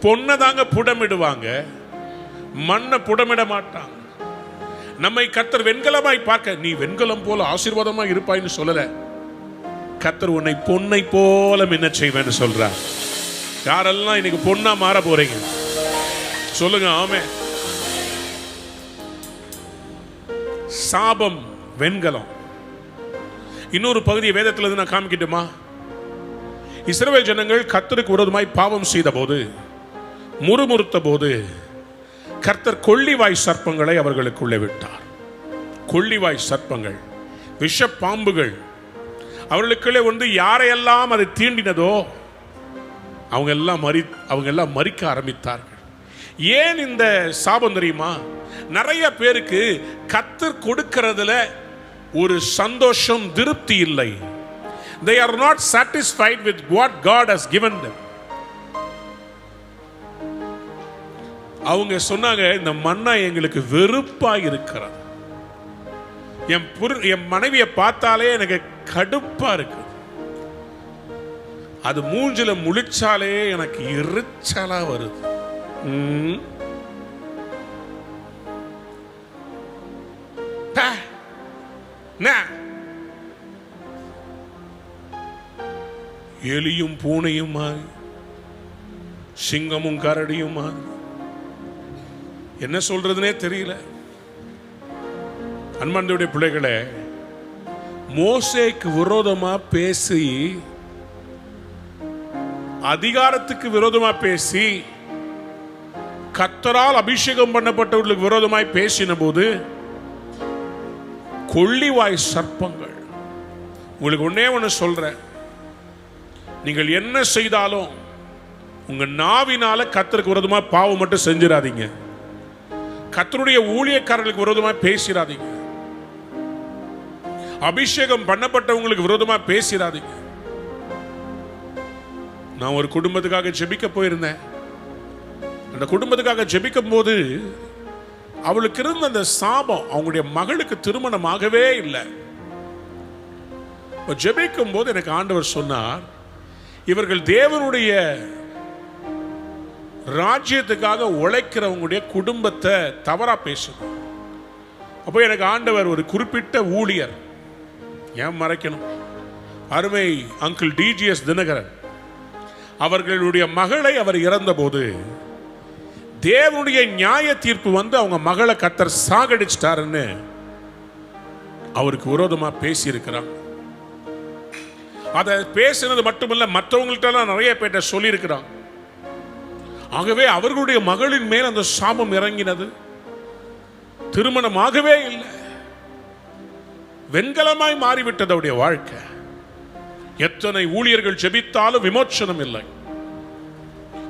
பொன்னை தாங்க புடமிடுவாங்க, மண்ணை புடமிட மாட்டாங்க. நம்மை கர்த்தர் வெண்கலமாய் பார்க்க, நீ வெண்கலம் போல ஆசீர்வாதமாய் இருப்பாய்னு சொல்லல, கர்த்தர் உன்னை பொன்னை போல மின்ன செய்வேன்னு சொல்றார். யாரெல்லாம் இன்னைக்கு பொன்னா மாற போறீங்க சொல்லுங்க ஆமென். சாபம் வெண்கலம். இன்னொரு பகுதியை வேதத்தில் நான் காமிக்கட்டுமா? இஸ்ரவேல் ஜனங்கள் கர்த்தருக்கு விரோதமாய் பாவம் செய்த போது, முறுமுறுத்த போது, கர்த்தர் கொள்ளிவாய் சர்ப்பங்களை அவர்களுக்குள்ளே விட்டார். கொள்ளிவாய் சர்ப்பங்கள், விஷ பாம்புகள் அவர்களுக்குள்ளே வந்து யாரையெல்லாம் அது தீண்டினதோ அவங்க எல்லாம் மரிக்க ஆரம்பித்தார்கள். ஏன் இந்த சாபம் தெரியுமா? நிறைய பேருக்கு கர்த்தர் கொடுக்கிறதுல ஒரு சந்தோஷம், திருப்தி இல்லை. They are not satisfied with what God has given them. அவங்க சொன்னாங்க, இந்த மன்னா எங்களுக்கு வெறுப்பா இருக்கிறது. என் மனைவியை பார்த்தாலே எனக்கு கடுப்பா இருக்கு. அது மூஞ்சில முழிச்சாலே எனக்கு எரிச்சலா வருது. எலியும் பூனையும் மாறி, சிங்கமும் கரடியும் மாறி, என்ன சொல்றதுனே தெரியல. அன்பார்ந்தவருடைய பிள்ளைகளே, மோசேக்கு விரோதமா பேசி, அதிகாரத்துக்கு விரோதமா பேசி, கர்த்தரால் அபிஷேகம் பண்ணப்பட்டவர்களுக்கு விரோதமாய் பேசின போது கொள்ளிவாய் சர்ப்பங்கள். உங்களுக்கு ஒன்னே ஒன்று சொல்றேன், நீங்கள் என்ன செய்தாலும் உங்க நாவினால கர்த்தருக்கு விரோதமா பாவம் மட்டும் செஞ்சிடாதீங்க. கர்த்தருடைய ஊழியக்காரர்களுக்கு விரோதமா பேசிடாதீங்க. அபிஷேகம் பண்ணப்பட்டவங்களுக்கு விரோதமா பேசிடாதீங்க. நான் ஒரு குடும்பத்துக்காக ஜெபிக்க போயிருந்தேன். அந்த குடும்பத்துக்காக ஜெபிக்கும் போது அவளுக்கு இருந்த அந்த சாபம், அவங்களுடைய மகளுக்கு திருமணம் ஆகவே இல்லை. ஜெபிக்கும் போது எனக்கு ஆண்டவர் சொன்னார், இவர்கள் தேவனுடைய ராஜ்யத்துக்காக உழைக்கிறவங்களுடைய குடும்பத்தை தவறா பேசணும். அப்போ எனக்கு ஆண்டவர் ஒரு குறிப்பிட்ட ஊழியர், ஏன் மறைக்கணும், அருமை அங்கிள் டிஜிஎஸ் தினகரன் அவர்களுடைய மகளை அவர் இறந்த போது தேவனுடைய நியாய தீர்ப்பு வந்து அவங்க மகளை கர்த்தர் சாகடிச்சிட்டாருன்னு அவருக்கு விரோதமா பேசி இருக்கிறாங்க. அதை பேசினது மட்டுமல்ல, மற்றவங்கள்ட்ட நிறைய பேர்ட்ட சொல்லி இருக்கிறாங்க. ஆகவே அவர்களுடைய மகளின் மேல் அந்த சாபம் இறங்கினது. திருமணமாகவே இல்லை, வெண்கலமாய் மாறிவிட்டது அவருடைய வாழ்க்கை. எத்தனை ஊழியர்கள் ஜெபித்தாலும் விமோச்சனம் இல்லை,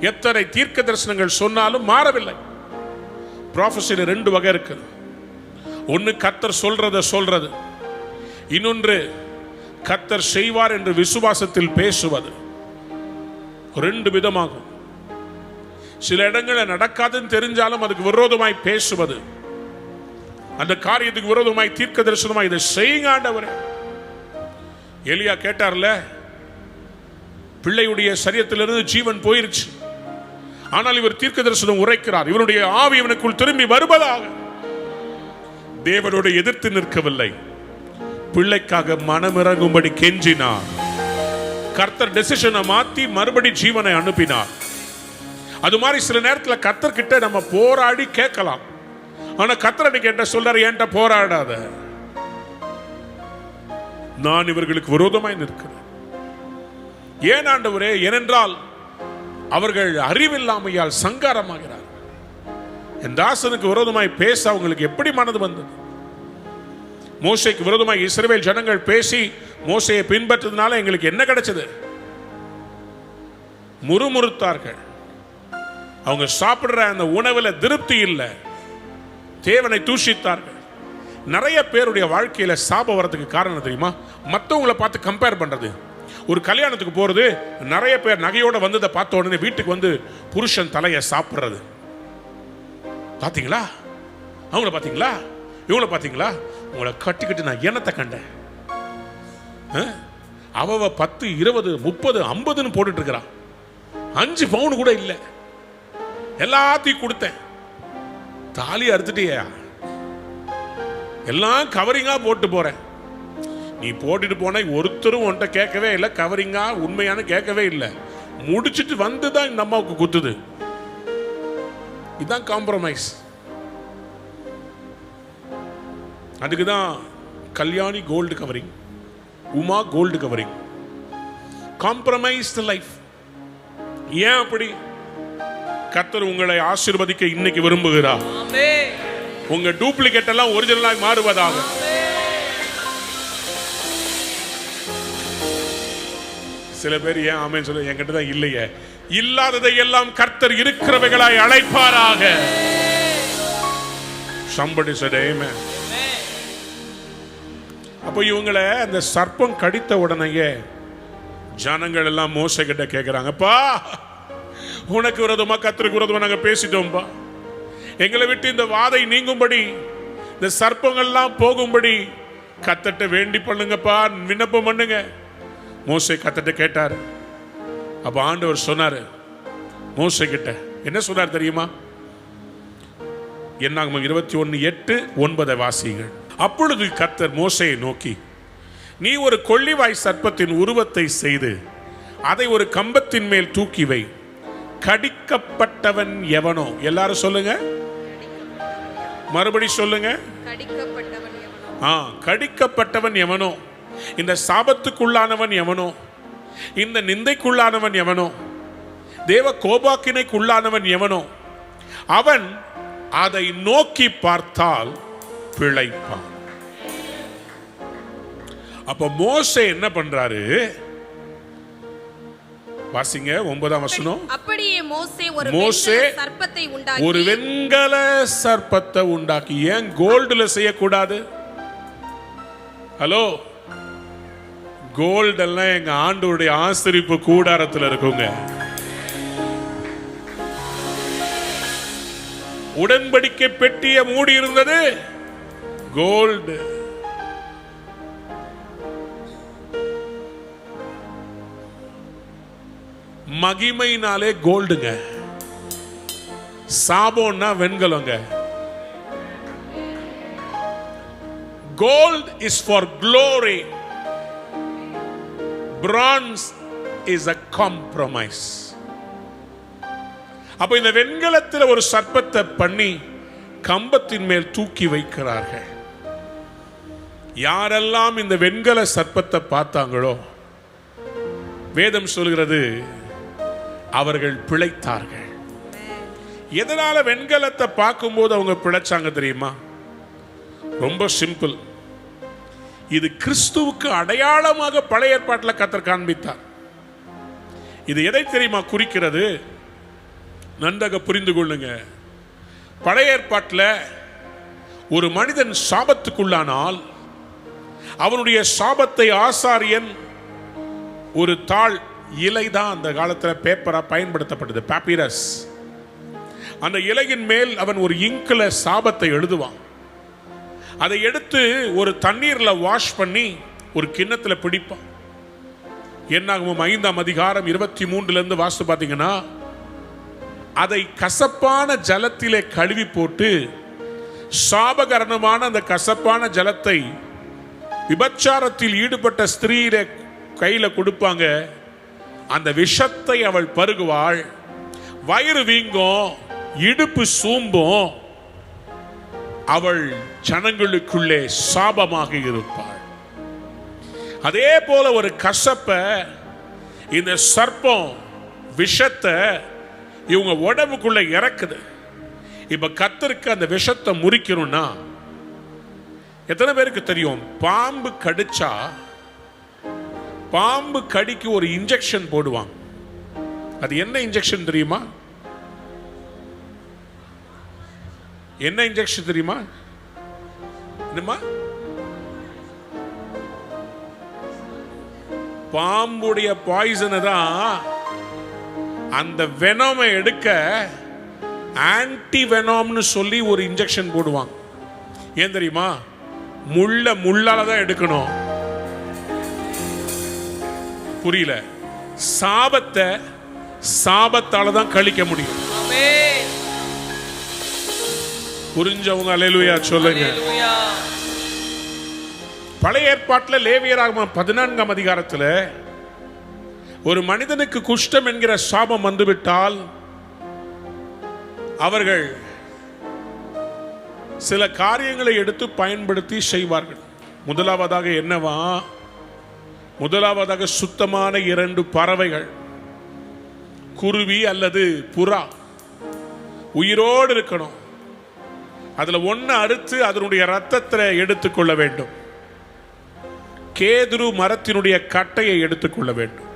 எத்தனை தீர்க்க தரிசனங்கள் சொன்னாலும் மாறவில்லை. ப்ராஃபஸில 2 வகை இருக்கு. ஒன்னு கர்த்தர் சொல்றது, இன்னொன்று கர்த்தர் செய்வார் என்று விசுவாசத்தில் பேசுவது. ரெண்டு விதமாகும். சில இடங்களில் நடக்காதுன்னு தெரிஞ்சாலும் அதுக்கு விரோதமாய் பேசுவது, அந்த காரியத்துக்கு விரோதமாய் தீர்க்க தரிசனமாய் இதை செய்யுங்க ஆண்டவரே. எலியா கேட்டார்ல, பிள்ளையுடைய சரீரத்திலிருந்து ஜீவன் போயிருச்சு, ஆனால் இவர் தீர்க்க தரிசனம் உரைக்கிறார், இவருடைய ஆவி இவனுக்குள் திரும்பி வருவதாக. தேவனோடு எதிர்த்து நிற்கவில்லை, பிள்ளைக்காக மனமிறங்கும்படி கெஞ்சினார். கர்த்தர் டெசிஷனை மாத்தி மறுபடி ஜீவனை அனுப்பினார். அது மாதிரி சில நேரத்தில் கர்த்தர் கிட்ட நம்ம போராடி கேட்கலாம். ஆனா கர்த்தர் அன்னைக்கு என்கிட்ட சொல்றாரு, என்கிட்ட போராடாத, நான் இவர்களுக்கு விரோதமாய் நிற்கிறேன். ஏன் ஆண்டவரே? ஏனென்றால் அவர்கள் அறிவில்லாமையால் சங்காரமாகிறார். என் தாசனுக்கு விரோதமாய் பேச அவங்களுக்கு எப்படி மனது வந்தது? மோசேக்கு விரோதமாய் இஸ்ரவேல் ஜனங்கள் பேசி மோசையை பின்பற்றதுனால எங்களுக்கு என்ன கிடைச்சது? முறுமுறுத்தார்கள். அவங்க சாப்பிடுற அந்த உணவுல திருப்தி இல்லை, தேவனை தூஷித்தார்கள். நிறைய பேருடைய வாழ்க்கையில சாபம் வரதுக்கு காரணம் தெரியுமா? மற்றவங்களை பார்த்து கம்பேர் பண்றது. ஒரு கல்யாணத்துக்கு போறது, நிறைய பேர் நகையோட வந்ததை பார்த்த உடனே வீட்டுக்கு வந்து புருஷன் தலையை சாப்பிடுறது. பாத்தீங்களா? அவங்கள பாத்தீங்களா? இவங்கள பாத்தீங்களா? உங்களை கட்டிக்கிட்டு நான் என்னத்தை கண்டேன்? அவ 10, 20, 30, 50 போட்டுட்டு இருக்கிறான். 5 பவுன் கூட இல்லை, எல்லாத்தையும் கொடுத்தேன். தாலி அறுத்துட்டியா? எல்லாம் கவரிங்கா போட்டு போறேன். நீ போட்டுட்டு போன ஒருத்தரும் உன்கிட்ட கேட்கவே இல்லை, கவரிங்கா உண்மையான கேட்கவே இல்லை. முடிச்சிட்டு வந்துதான் இந்த அம்மாவுக்கு குத்துது. இதுதான் காம்ப்ரமைஸ். அதுக்குதான் Kalyani gold covering, Uma gold covering. Compromised life. ஏன் அப்படி? கர்த்தர் உங்களை ஆசீர்வதிக்க இன்னைக்கு விரும்புகிறார். உங்க டூப்ளிகேட் எல்லாம் ஒரிஜினலாய் மாறுவதாக. சில பேர் ஏன் ஆமென் சொல்ல, என்கிட்ட தான் இல்லையே. இல்லாததை எல்லாம் கர்த்தர் இருக்கிறவைகளாய் அழைப்பாராக. Somebody said amen. அப்போ இவங்களை அந்த சர்ப்பம் கடித்த உடனேயே ஜனங்கள் எல்லாம் மோசே கிட்ட கேட்கிறாங்கப்பா, உனக்கு விரோதமா கர்த்தருக்கு விரோதமா நாங்க பேசிட்டோம்பா, எங்களை விட்டு இந்த வாதை நீங்கும்படி, இந்த சர்ப்பங்கள்லாம் போகும்படி கர்த்தர்ட்ட வேண்டி பண்ணுங்கப்பா, விண்ணப்பம் பண்ணுங்க. மோசே கர்த்தர்ட்ட கேட்டார். அப்ப ஆண்டவர் சொன்னாரு மோசே கிட்ட, என்ன சொன்னார் தெரியுமா? என்னாகமம் 21:8-9 வாசிகள். அப்பொழுது கர்த்தர் மோசேயை நோக்கி, நீ ஒரு கொள்ளிவாய் சர்ப்பத்தின் உருவத்தை செய்து அதை ஒரு கம்பத்தின் மேல் தூக்கி வை. கடிக்கப்பட்டவன் எவனோ, எல்லாரும் சொல்லுங்க, மறுபடி சொல்லுங்க, கடிக்கப்பட்டவன் எவனோ, இந்த சாபத்துக்குள்ளானவன் எவனோ, இந்த நிந்தைக்குள்ளானவன் எவனோ, தேவ கோபாக்கினைக்குள்ளானவன் எவனோ, அவன் அதை நோக்கி பார்த்தால் பிழைப்பான். அப்ப மோசே என்ன பண்றாரு? வாசிங்க 9ஆம் வசனம். அப்படியே மோசே ஒரு வெண்கல சர்ப்பத்தை உண்டாக்கி. ஏன் கோல்டுல செய்யக்கூடாது? ஹலோ, கோல்டு எல்லாம் எங்க ஆண்டவருடைய ஆசரிப்பு கூடாரத்தில் இருக்குங்க. உடன்படிக்கை பெட்டிய மூடி இருந்தது gold. மகிமையினாலே கோல்டுங்க, சாபம்னா வெண்கலங்க. Gold is for glory. Bronze is a compromise. அப்ப இந்த வெண்கலத்தில் ஒரு சர்ப்பத்தை பண்ணி கம்பத்தின் மேல் தூக்கி வைக்கிறார்கள். யாரெல்லாம் இந்த வெண்கல சர்ப்பத்தை பார்த்தாங்களோ, வேதம் சொல்கிறது அவர்கள் பிழைத்தார்கள். எதனால வெண்கலத்தை பார்க்கும்போது அவங்க பிழைச்சாங்க தெரியுமா? ரொம்ப சிம்பிள். இது கிறிஸ்துவுக்கு அடையாளமாக பழைய ஏற்பாட்டில் கர்த்தர் காண்பித்தார். இது எதை தெரியுமா குறிக்கிறது? நன்றாக புரிந்து கொள்ளுங்க. பழைய ஏற்பாட்டில் ஒரு மனிதன் சாபத்துக்குள்ளானால் அவனுடைய சாபத்தை ஆசாரியன் ஒரு தாள் இலை தான் அந்த காலத்தில் பேப்பரா பயன்படுத்தப்பட்டது, பாப்பிரஸ். அந்த இலையின் மேல் அவன் ஒரு இங்க்ல சாபத்தை எழுதுவான். அதை எடுத்து ஒரு தண்ணீர்ல வாஷ் பண்ணி ஒரு கிண்ணத்தில் பிடிப்பான். என்னாகும் 5ஆம் அதிகாரம் 23 வாசித்து பார்த்தீங்கன்னா, அதை கசப்பான ஜலத்திலே கழுவி போட்டு சாபகரணமான அந்த கசப்பான ஜலத்தை விபச்சாரத்தில் ஈடுபட்ட ஸ்திரீயில கையில கொடுப்பாங்க. அந்த விஷத்தை அவள் பருகுவாள், வயிறு வீங்கும், இடுப்பு சூம்பும், அவள் ஜனங்களுக்குள்ளே சாபமாக இருப்பாள். அதே போல ஒரு கசப்ப இந்த சர்ப்பம் விஷத்தை இவங்க உடம்புக்குள்ள இறக்குது. இப்ப கர்த்தருக்கு அந்த விஷத்தை முறிக்கணும்னா, எத்தனை பேருக்கு தெரியும் பாம்பு கடிச்சா பாம்பு கடிக்கு ஒரு இன்ஜெக்ஷன் போடுவாங்க. அது என்ன இன்ஜெக்ஷன் தெரியுமா? என்ன இன்ஜெக்ஷன் தெரியுமா? என்னமா? பாம்புடைய பாய்சனை தான் அந்த வெனோமை எடுக்க ஆன்டி வெனோம்னு சொல்லி ஒரு இன்ஜெக்ஷன் போடுவாங்க. ஏன் தெரியுமா? முள்ளால தான் எடுக்கணும். புரியல? சாபத்தை சாபத்தால தான் கழிக்க முடியும். புரிஞ்சவங்க அல்லேலூயா சொல்லுங்க. பழைய ஏற்பாட்டில் லேவியராகமம் 14ஆம் அதிகாரத்தில் ஒரு மனிதனுக்கு குஷ்டம் என்கிற சாபம் வந்துவிட்டால் அவர்கள் சில காரியங்களை எடுத்து பயன்படுத்தி செய்வார்கள். முதலாவதாக என்னவா? முதலாவதாக சுத்தமான 2 பறவைகள், குருவி அல்லது புறா, உயிரோடு இருக்கணும். அதுல ஒன்னு அறுத்து அதனுடைய ரத்தத்தை எடுத்துக்கொள்ள வேண்டும். கேதுரு மரத்தினுடைய கட்டையை எடுத்துக்கொள்ள வேண்டும்.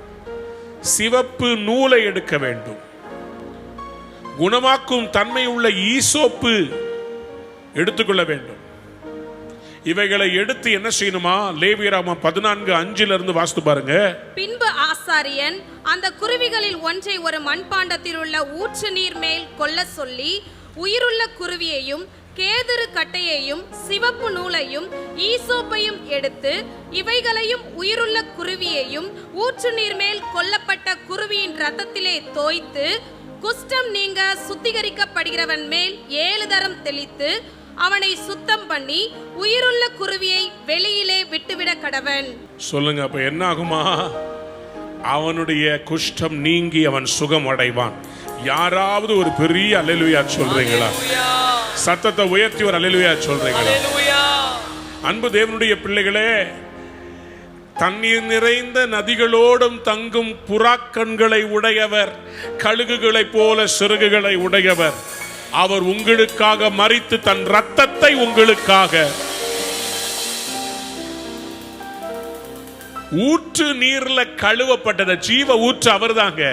சிவப்பு நூலை எடுக்க வேண்டும். குணமாக்கும் தன்மை உள்ள ஈசோப்பு எடுத்துக்கொள்ள வேண்டும். இவைகளை எடுத்து என்ன செய்யணுமா? லேவியராகமம் 14:5 வாசித்து பாருங்க. பின்பு ஆசாரியன் அந்த குருவிகளில் ஒன்றை ஒரு மண்பாண்டத்தில் உள்ள ஊற்று நீர் மேல் கொள்ள சொல்லி, உயிருள்ள குருவியையும் கேதுரு கட்டையையும் சிவப்பு நூலையும் ஈசோப்பையும் எடுத்து இவைகளையும் உயிருள்ள குருவியையும் ஊற்று நீர் மேல் கொல்லப்பட்ட குருவியின் ரத்தத்திலே தோய்த்து குஷ்டம் நீங்க சுத்திகரிக்கப்படுகிறவன் மேல் 7 தரம் தெளித்து அவனை சுத்தம் பண்ணி உயிருள்ள குருவியை வெளியிலே விட்டுவிட கடவன். சொல்லுங்க, அப்ப என்ன ஆகுமா? அவனுடைய குஷ்டம் நீங்கி அவன் சுகம் அடைவான். யாராவது ஒரு பெரிய அல்லேலூயா சொல்றீங்களா? சத்தத்தை உயர்த்தி ஒரு அல்லேலூயா சொல்றீங்களா? அன்பு தேவனுடைய பிள்ளைகளே, தண்ணீர் நிறைந்த நதிகளோடும் தங்கும் புறாக்கண்களை உடையவர், கழுகுகளைப் போல சிறகுகளை உடையவர். அவர் உங்களுக்காக மரித்து தன் ரத்தத்தை உங்களுக்காக ஊற்று நீர்ல கழுவப்பட்டத ஜீவ ஊற்று அவர் தாங்க.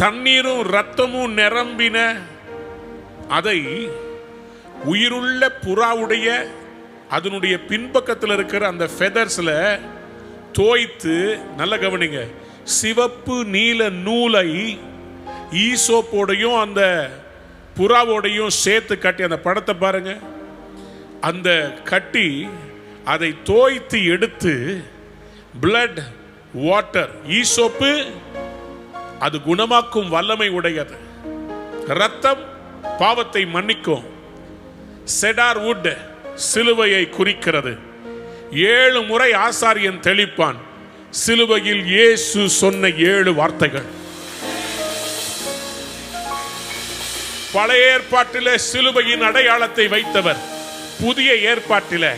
தண்ணீரும் ரத்தமும் நிரம்பின அதை உயிருள்ள புறாவுடைய அதனுடைய பின்பக்கத்தில் இருக்கிற அந்த ஃபெதர்ஸ்ல தோய்த்து, நல்ல கவனிங்க, சிவப்பு நீல நூலை ஈசோப்போடையும் அந்த புறாவோடையும் சேர்த்து கட்டி, அந்த படத்தை பாருங்க, அந்த கட்டி அதை தோய்த்து எடுத்து பிளட் வாட்டர், ஈசோப்பு அது குணமாக்கும் வல்லமை உடையது, ரத்தம் பாவத்தை மன்னிக்கும், செடார் வுட் சிலுவையை குறிக்கிறது. 7 முறை ஆசாரியன் தெளிப்பான். சிலுவையில் இயேசு சொன்ன 7 வார்த்தைகள். பழைய ஏற்பாட்டிலே சிலுவையின் அடையாளத்தை வைத்தவர். புதிய ஏற்பாட்டிலே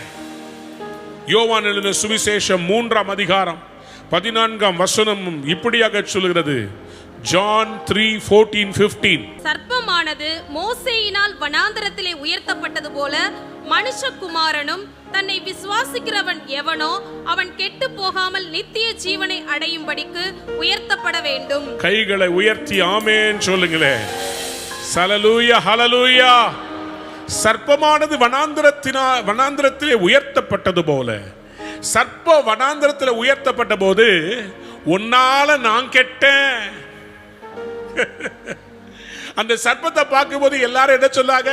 யோவான் எழுதின சுவிசேஷம் 3ஆம் அதிகாரம் 14ஆம் வசனம் இப்படியாக சொல்கிறது. ஜான் 3:14-15. சர்ப்பமானது மோசேயினால் வனாந்தரத்திலே உயர்த்தப்பட்டது போல மனுஷகுமாரனும் தன்னை விசுவாசிக்கிறவன் எவனோ அவன் கெட்டு போகாமல் நித்திய ஜீவனை அடையும்படிக்கு உயர்த்தப்பட வேண்டும். கைகளை உயர்த்தி ஆமென் சொல்லுங்களே. ஹல்லேலூயா, ஹல்லேலூயா. சர்ப்பமானது வனாந்திரத்திலே உயர்த்தப்பட்டது போல, சர்ப்ப வனாந்திரத்தில் உயர்த்தப்பட்ட போது உன்னால நான் கெட்டேன். அந்த சர்ப்பத்தை பார்க்கும் போது எல்லாரும் என்ன சொன்னாங்க?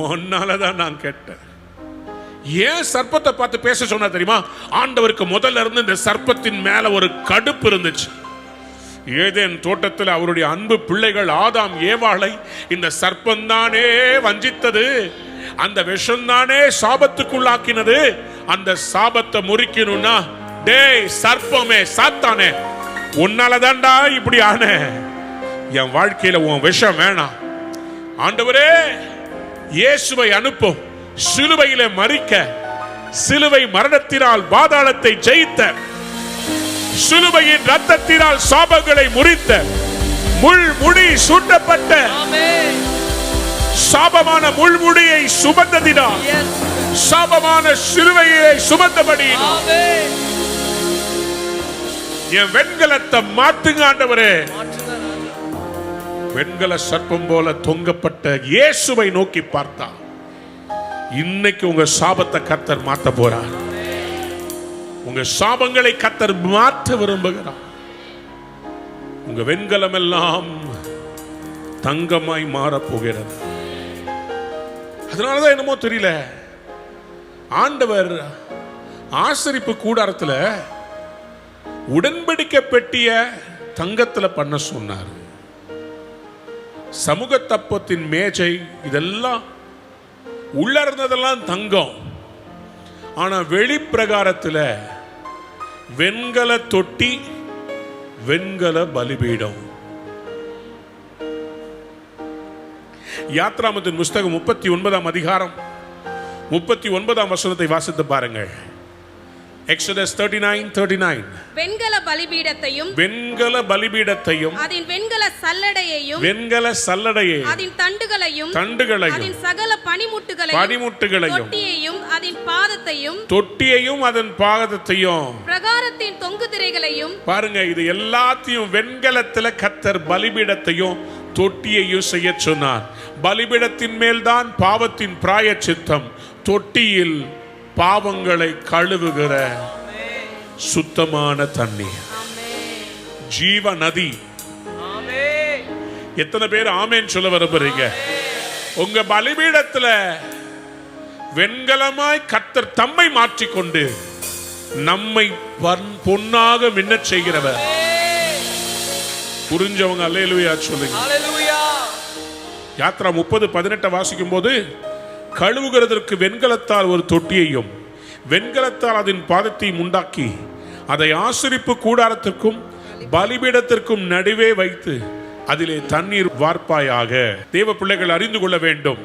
உன்னாலதான் நான் கெட்டேன். ஏன் சர்ப்பத்தை பார்த்து பேச சொன்னா தெரியுமா? ஆண்டவருக்கு முதல்ல இருந்து இந்த சர்ப்பத்தின் மேல ஒரு கடுப்பு இருந்துச்சு. ஏதேன் தோட்டத்தில் அவருடைய அன்பு பிள்ளைகள் ஆதாம் ஏவாளை இந்த சர்ப்பந்தானே வஞ்சித்தது, அந்த விஷம்தானே சாபத்துக்குள்ளாக்கினது. அந்த சாபத்தை முறிக்கணும்னா, டேய் சர்ப்பமே, சாத்தானே, உன்னாலதான்டா இப்படி ஆன. என் வாழ்க்கையில உன் விஷம் வேணாம். ஆண்டவரே, இயேசுவை அனுப்பும், சிலுவையிலே மரிக்க, சிலுவை மரணத்தினால் பாதாளத்தை ஜெயித்த, சிலுவையின் ரத்தத்தினால் சாபங்களை முறித்த, முள்முடி சூட்டப்பட்ட, சாபமான முள்முடியை சுமந்ததினால், சாபமான சிலுவையை சுமந்தபடி என் வெண்கலத்தை மாத்துங்க ஆண்டவரே. வெண்கல சர்ப்பம் போல தொங்கப்பட்ட இயேசுவை நோக்கி பார்த்தா, இன்னைக்கு உங்க சாபத்தை கர்த்தர் மாத்த போறார். உங்க சாபங்களை கர்த்தர் மாற்ற விரும்புகிறார். உங்க வெண்கலம் எல்லாம் தங்கமாய் மாறப் போகிறது. அதனாலதான் என்னமோ தெரியல, ஆண்டவர் ஆசரிப்பு கூடாரத்தில் உடன்படிக்கை பெட்டிய தங்கத்துல பண்ண சொன்னார். சமூக தப்பத்தின் மேஜை இதெல்லாம் உள்ள இருந்ததெல்லாம் தங்கம். ஆனா வெளிப்பிரகாரத்தில் வெண்கல தொட்டி, வெண்கல பலிபீடம். யாத்ராமத்தின் புஸ்தகம் 39ஆம் அதிகாரம் 39ஆம் வசனத்தை வாசித்து பாருங்கள். Exodus 39:39. வெண்கல பலிபீடத்தையும், வெண்கல பலிபீடத்தையும், அதன் வெண்கல சல்லடையையும், வெண்கல சல்லடையையும், அதன் தண்டுகளையும், அதன் சகல பனிமுட்டுகளையும், தொட்டியையும் அதன் பாதத்தையும், தொட்டியையும் அதன் பாதத்தையும், பிரகாரத்தின் தொங்கு திரைகளையும். பாருங்க, இது எல்லாத்தையும் வெண்கலத்துல கர்த்தர் பலிபீடத்தையும் தொட்டியையும் செய்ய சொன்னார். பலிபீடத்தின் மேல்தான் பாவத்தின் பிராயச்சித்தம், தொட்டியில் பாவங்களை கழுவுகிற சுத்தமான தண்ணீர், ஜீவ நதி. எத்தனை பேர் ஆமேன் சொல்ல விரும்புறீங்க? உங்க பலிபீடத்துல வெண்கலமாய் கர்த்தர் தம்மை மாற்றிக்கொண்டு நம்மை பொன்னாக மின்னச் செய்கிறவர். புரிஞ்சவங்க அல்லேலூயா சொல்லுங்க. யாத்ரா 30:18 வாசிக்கும் போது, கழுவுகிறதற்கு வெண்கலத்தால் ஒரு தொட்டியையும் வெண்கலத்தால் அதன் பாதத்தையும் உண்டாக்கி அதை ஆசரிப்பு கூடாரத்திற்கும் பலிபீடத்திற்கும் நடுவே வைத்து அதிலே தண்ணீர் வார்ப்பாயாக. தேவ பிள்ளைகள் அறிந்து கொள்ள வேண்டும்,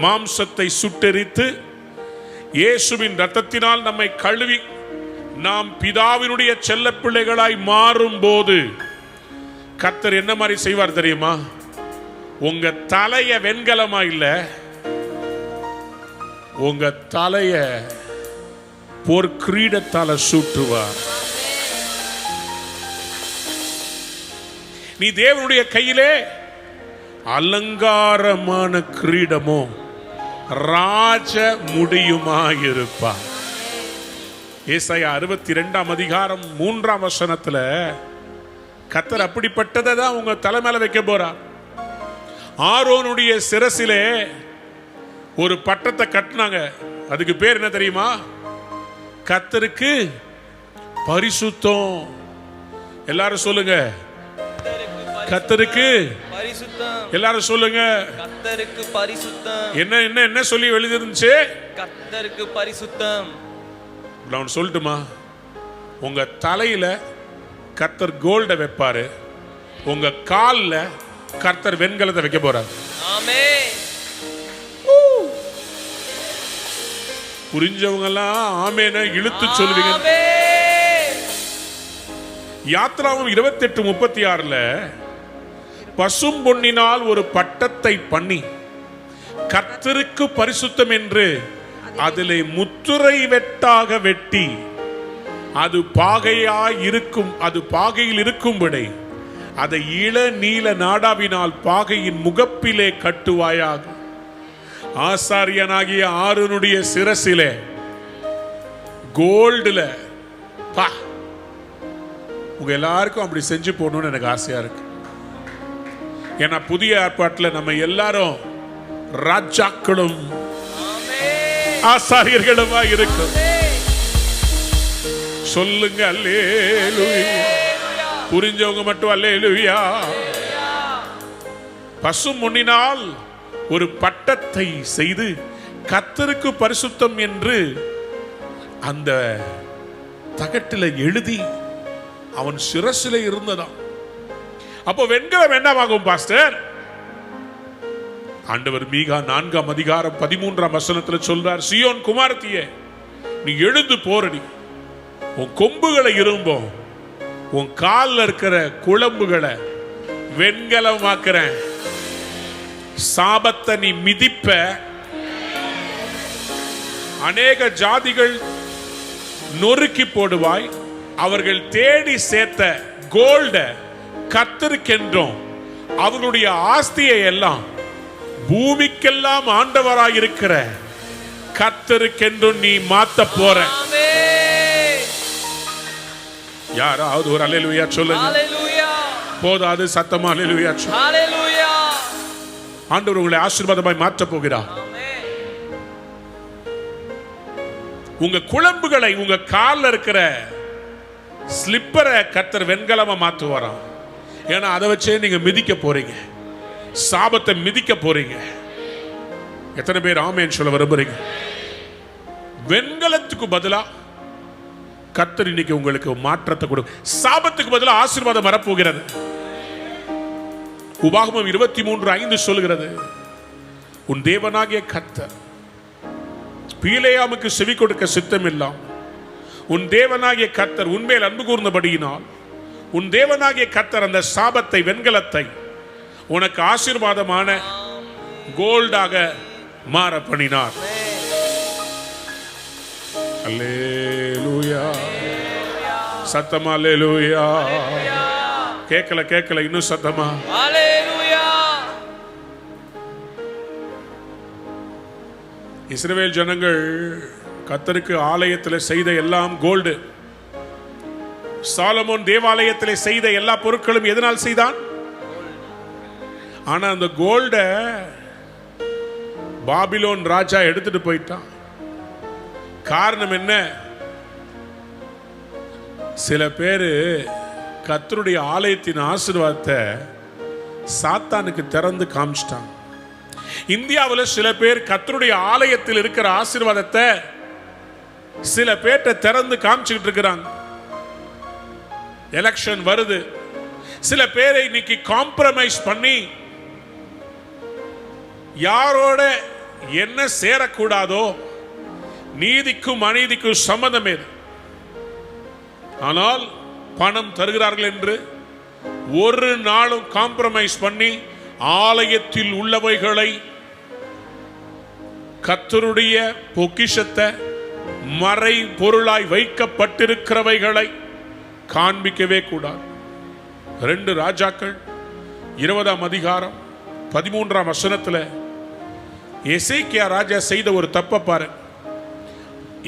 மாம்சத்தை சுட்டெரித்து இயேசுவின் இரத்தத்தினால் நம்மை கழுவி நாம் பிதாவினுடைய செல்ல பிள்ளைகளாய் மாறும் போது கர்த்தர் என்ன மாதிரி செய்வார் தெரியுமா? உங்க தலைய வெண்கலமா இல்ல, உங்க தலைய பொற்கிரீடத்தால சூட்டுவார். நீ தேவனுடைய கையிலே அலங்காரமான கிரீடமோ ராஜ முடியுமாயிருப்பார். ஏசாயா 62ஆம் அதிகாரம் 3ஆம் வசனத்துல கர்த்தர் அப்படிப்பட்டதை தான் உங்க தலை மேல வைக்க போறார். ஆரோனுடைய சிரசிலே ஒரு பட்டத்தை கட்டினாங்க. அதுக்கு பேர் என்ன தெரியுமா? கர்த்தருக்கு பரிசுத்தம். எல்லாரும் சொல்லுங்க, கர்த்தருக்கு பரிசுத்தம். எல்லாரும் சொல்லுங்க, கர்த்தருக்கு பரிசுத்தம். என்ன என்ன என்ன சொல்லி எழுதிருந்துச்சு? கர்த்தருக்கு பரிசுத்தம். நான் சொல்லட்டுமா? உங்க தலையில கர்த்தர் கோல்ட வைப்பாரு, உங்க கால்ல கர்த்தர் வெண்கலத்தை வைக்க போறார். ஆமென். புரிஞ்சவங்க எல்லாம் ஆமேன இழுத்து சொல்லுவீங்க. யாத்ராவும் 28:36 பசும் பொன்னினால் ஒரு பட்டத்தை பண்ணி கர்த்தருக்கு பரிசுத்தம் என்று அதிலே முத்திரை வெட்டாக வெட்டி அது பாகையாய் இருக்கும், அது பாகையில் இருக்கும்படி அதை இளநீல நாடாவினால் பாகையின் முகப்பிலே கட்டுவாயாக. ஆசாரியனாகிய ஆரோனுடைய சிரசிலே கோல்டுல உங்க எல்லாருக்கும் அப்படி செஞ்சு போடணும்னு எனக்கு ஆசையா இருக்கு. ஏன்னா புதிய ஏற்பாட்டில் நம்ம எல்லாரும் ராஜாக்களும் ஆசாரியர்களுமா இருக்கும். சொல்லுங்க அல்லேலூயா. புரிஞ்சவங்க மட்டும் அல்லேலூயா. பசு முன்னினால் ஒரு பட்டத்தை செய்து கர்த்தருக்கு பரிசுத்தம் என்று அந்த தகட்டில் எழுதி அவன் சிரசில இருந்ததாம். அப்போ வெண்கலம் என்னவாகும் பாஸ்டர்? ஆண்டவர் மீகா 4ஆம் அதிகாரம் 13ஆம் வசனத்தில் சொல்றார், சீயோன் குமாரத்தியே, நீ எழுந்து போரடி, உன் கொம்புகளை இரும்போம், உன் காலில் இருக்கிற குழம்புகளை வெண்கலமாக்குறேன், சாபத்தை நீ மிதிப்ப, அநேக ஜாதிகள் நொறுக்கி போடுவாய், அவர்கள் தேடி சேர்த்த கோல்ட கர்த்தருக்கென்றும் அவர்களுடைய ஆஸ்தியை எல்லாம் பூமிக்கெல்லாம் ஆண்டவராயிருக்கிற கர்த்தருக்கென்றும் நீ மாத்த போற. யாராவது ஒரு அல்லேலூயா சொல்லுங்க. போதாது, சத்தமா அல்லேலூயா சொல்லுங்க. ஆண்டவர் உங்களை ஆசீர்வாதமாய் மாற்ற போகிறார். உங்க குழம்புகளை, உங்க காலில் இருக்கிற ஸ்லிப்பரை கர்த்தர் வெண்கலமா மாற்றுவாராம். ஏன்னா அதை வச்சே நீங்க மிதிக்க போறீங்க, சாபத்தை மிதிக்க போறீங்க. எத்தனை பேர் ஆமென் சொல்ல விரும்புறீங்க? வெண்கலத்துக்கு பதிலா கர்த்தர் இன்னைக்கு உங்களுக்கு மாற்றத்தை கொடுக்கும். சாபத்துக்கு பதிலா ஆசீர்வாதம் வரப்போகிறது. உபாகமம் 23:5 சொல்கிறது, உன் தேவனாகிய கர்த்தர் பீலேயாமுக்கு செவி கொடுக்க சித்தமில்லாம், உன் தேவனாகிய கர்த்தர் உன்மேல் அன்பு கூர்ந்தபடியினால் உன் தேவனாகிய கர்த்தர் அந்த சாபத்தை, வெண்கலத்தை உனக்கு ஆசீர்வாதமான கோல்டாக மாற பண்ணினார். அல்லேலூயா. சத்தமா அல்லேலூயா. கேட்கல இன்னும் சத்தமா அல்லேலூயா. இஸ்ரவேல் ஜனங்கள் கர்த்தருக்கு ஆலயத்தில் செய்த எல்லாம் கோல்டு. சாலமோன் தேவாலயத்தில் செய்த எல்லா பொருட்களும் எதனால் செய்தான்? ஆனா அந்த கோல்ட பாபிலோன் ராஜா எடுத்துட்டு போயிட்டான். காரணம் என்ன? சில பேரு கர்த்தருடைய ஆலயத்தின் ஆசீர்வாதத்தை சாத்தானுக்கு திறந்து காமிச்சிட்டாங்க. இந்தியாவில் சில பேர் கர்த்தருடைய ஆலயத்தில் இருக்கிற ஆசீர்வாதத்தை சில பேர்ட்ட திறந்து காமிச்சுக்கிட்டு இருக்கிறாங்க. எலெக்ஷன் வருது, சில பேரை இன்னைக்கு காம்ப்ரமைஸ் பண்ணி யாரோட என்ன சேரக்கூடாதோ, நீதிக்கும் அநீதிக்கும் சம்பந்தம் ஏது, ஆனால் பணம் தருகிறார்கள் என்று ஒரு நாளும் காம்ப்ரமைஸ் பண்ணி ஆலயத்தில் உள்ளவைகளை, கர்த்தருடைய பொக்கிஷத்தை, மறை பொருளாய் வைக்கப்பட்டிருக்கிறவைகளை காண்பிக்கவே கூடாது. 2 ராஜாக்கள் 20ஆம் அதிகாரம் 13ஆம் வசனத்தில் எசேக்கியா ராஜா செய்த ஒரு தப்பை பாரு.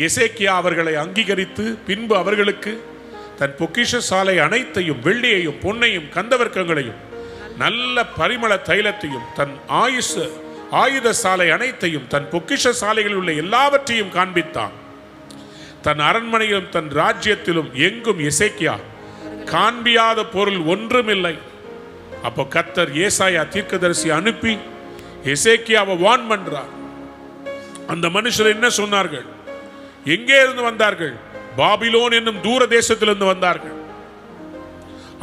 எசேக்கியா அவர்களை அங்கீகரித்து பின்பு அவர்களுக்கு தன் பொக்கிஷ சாலை அனைத்தையும், வெள்ளியையும் பொன்னையும் கந்தவர்க்கங்களையும் நல்ல பரிமள தைலத்தையும், தன் ஆயுத சாலை அனைத்தையும், தன் பொக்கிஷ சாலைகளில் உள்ள எல்லாவற்றையும் காண்பித்தான். தன் அரண்மனையிலும் தன் ராஜ்யத்திலும் எங்கும் எசேக்கியா காண்பியாத பொருள் ஒன்றுமில்லை. அப்போ கர்த்தர் ஏசாயா தீர்க்கதரிசி அனுப்பி எசேக்கியாவை வார்ன் பண்றார். அந்த மனுஷர் என்ன சொன்னார்கள்? எங்கே இருந்து வந்தார்கள்? பாபிலோன் என்னும் தூர தேசத்திலிருந்து வந்தார்கள்.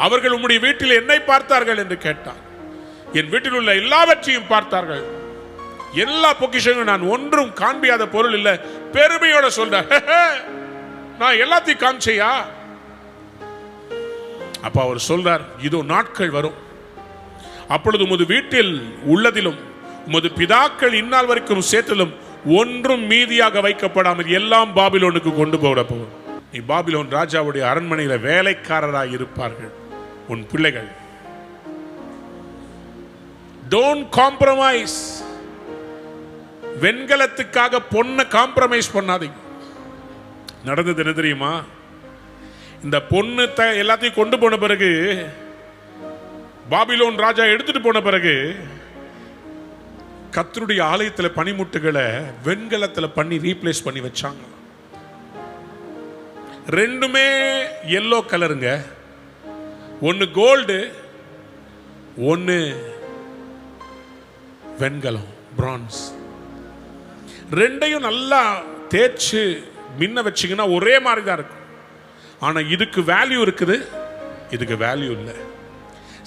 அவர்கள் உம்முடைய வீட்டில் என்னை பார்த்தார்கள் என்று கேட்டார். என் வீட்டில் உள்ள எல்லாவற்றையும் பார்த்தார்கள், எல்லா பொக்கிஷங்களும், நான் ஒன்றும் காண்பியாத பொருள் இல்லை. பெருமையோட சொல்ற, நான் எல்லாத்தையும் காமிச்சையா? அப்ப அவர் சொல்றார், இதோ நாட்கள் வரும், அப்பொழுது உமது வீட்டில் உள்ளதிலும் உமது பிதாக்கள் இந்நாள் வரைக்கும் சேர்த்தலும் ஒன்றும் மீதியாக வைக்கப்படாமல் எல்லாம் பாபிலோனுக்கு கொண்டு போட போகும். நீ பாபிலோன் ராஜாவுடைய அரண்மனையில வேலைக்காரராய் இருப்பார்கள் உன் பிள்ளைகள். Don't compromise. வெண்கலத்துக்காக பொண்ணை காம்ப்ரமைஸ் பண்ணாதீங்க. நடந்தது என்ன தெரியுமா? இந்த பொண்ணு எல்லாத்தையும் கொண்டு போன பிறகு, பாபிலோன் ராஜா எடுத்துட்டு போன பிறகு, கர்த்தருடைய ஆலயத்தில் பனிமுட்டுகளை வெண்கலத்தில் பண்ணி ரீப்ளேஸ் பண்ணி வச்சாங்க. ரெண்டுமே எல்லோ கலருங்க. ஒன்னு கோல்டு, ஒன்னு வெண்கலம், பிரான்ஸ். ரெண்டையும் நல்லா தேய்ச்சு மின்ன வச்சிங்கன்னா ஒரே மாதிரி தான் இருக்கும். ஆனா இதுக்கு வேல்யூ இருக்குது, இதுக்கு வேல்யூ இல்லை.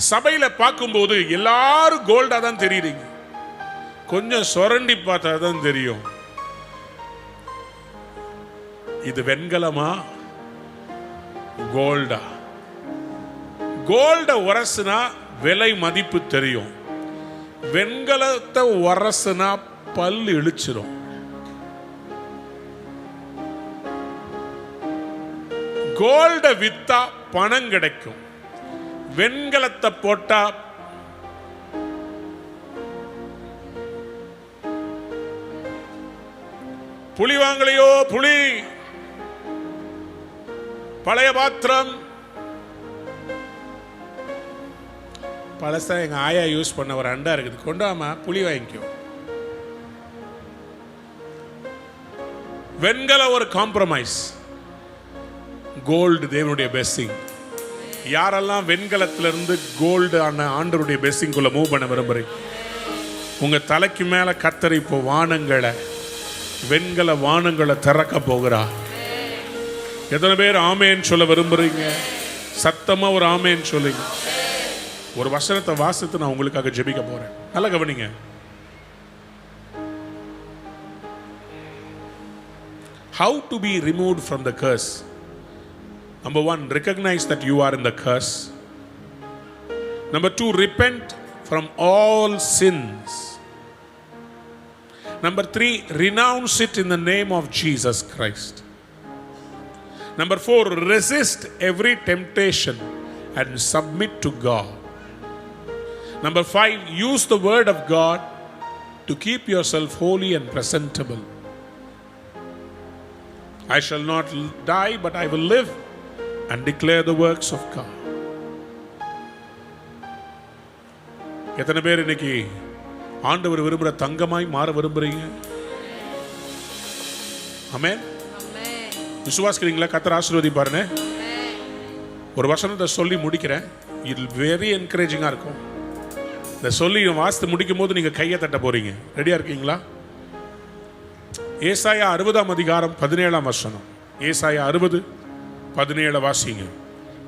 சபையில பார்க்கும்போது எல்லாரும் கோல்டா தான் தெரியுறீங்க. கொஞ்சம் சொரண்டி பார்த்தா தான் தெரியும் இது வெண்கலமா கோல்டா. கோல்ட உரசுனா விலை மதிப்பு தெரியும். வெண்கலத்தை உரசுனா பல்லு இழிச்சிரும். கோல்ட வித்தா பணம் கிடைக்கும். வெண்கலத்தை போட்டா புலி வாங்கலையோ புலி, பழைய பாத்திரம், பழசா எங்க ஆயா யூஸ் பண்ண ஒரு அண்டா இருக்குது, கொண்டாமா புளி வாங்கிக்கோ. வெண்கல ஒரு காம்ப்ரமைஸ், கோல்டு தேவனுடைய பெஸ்ஸிங். யாரெல்லாம் வெண்கலத்திலிருந்து கோல்டு ஆன ஆண்டருடைய பெஸ்ஸிங்குள்ள மூவ் பண்ண விரும்புறீங்க? உங்க தலைக்கு மேல கர்த்தர் இப்போ வானங்களை, வெண்கல வானங்களை திறக்க போகிறா. எத்தனை பேர் ஆமேன்னு சொல்ல விரும்புறீங்க? சத்தமா ஒரு ஆமேன்னு சொல்லுங்க. ஒரு வசனத்தை வாசித்து நான் உங்களுக்காக ஜெபிக்க போறேன். நல்லா கவனிங்க. How to be removed from the curse? Number 1, recognize that you are in the curse. Number 2, repent from all sins. Number 3, renounce it in the name of Jesus Christ. Number 4, resist every temptation and submit to God. Number 5, use the word of God to keep yourself holy and presentable. I shall not die, but I will live and declare the works of God. எத்தனை பேர் இன்னைக்கு ஆண்டவர் விரும்புகிற தங்கமாய் மாற விரும்புறீங்க? ஆமென். விசுவாசிக்கிறீங்களா? கர்த்தர் ஆசீர்வதிப்பாருன்னு ஒரு வசனத்தை சொல்லி முடிக்கிறேன். இது வெரி என்கரேஜிங்காக இருக்கும். இந்த சொல்லி வாசித்து முடிக்கும் போது நீங்க கையை தட்ட போறீங்க. ரெடியா இருக்கீங்களா? ஏசாயா 60 அதிகாரம் 17 வசனம். ஏசாயா 60:17 வாசிங்க.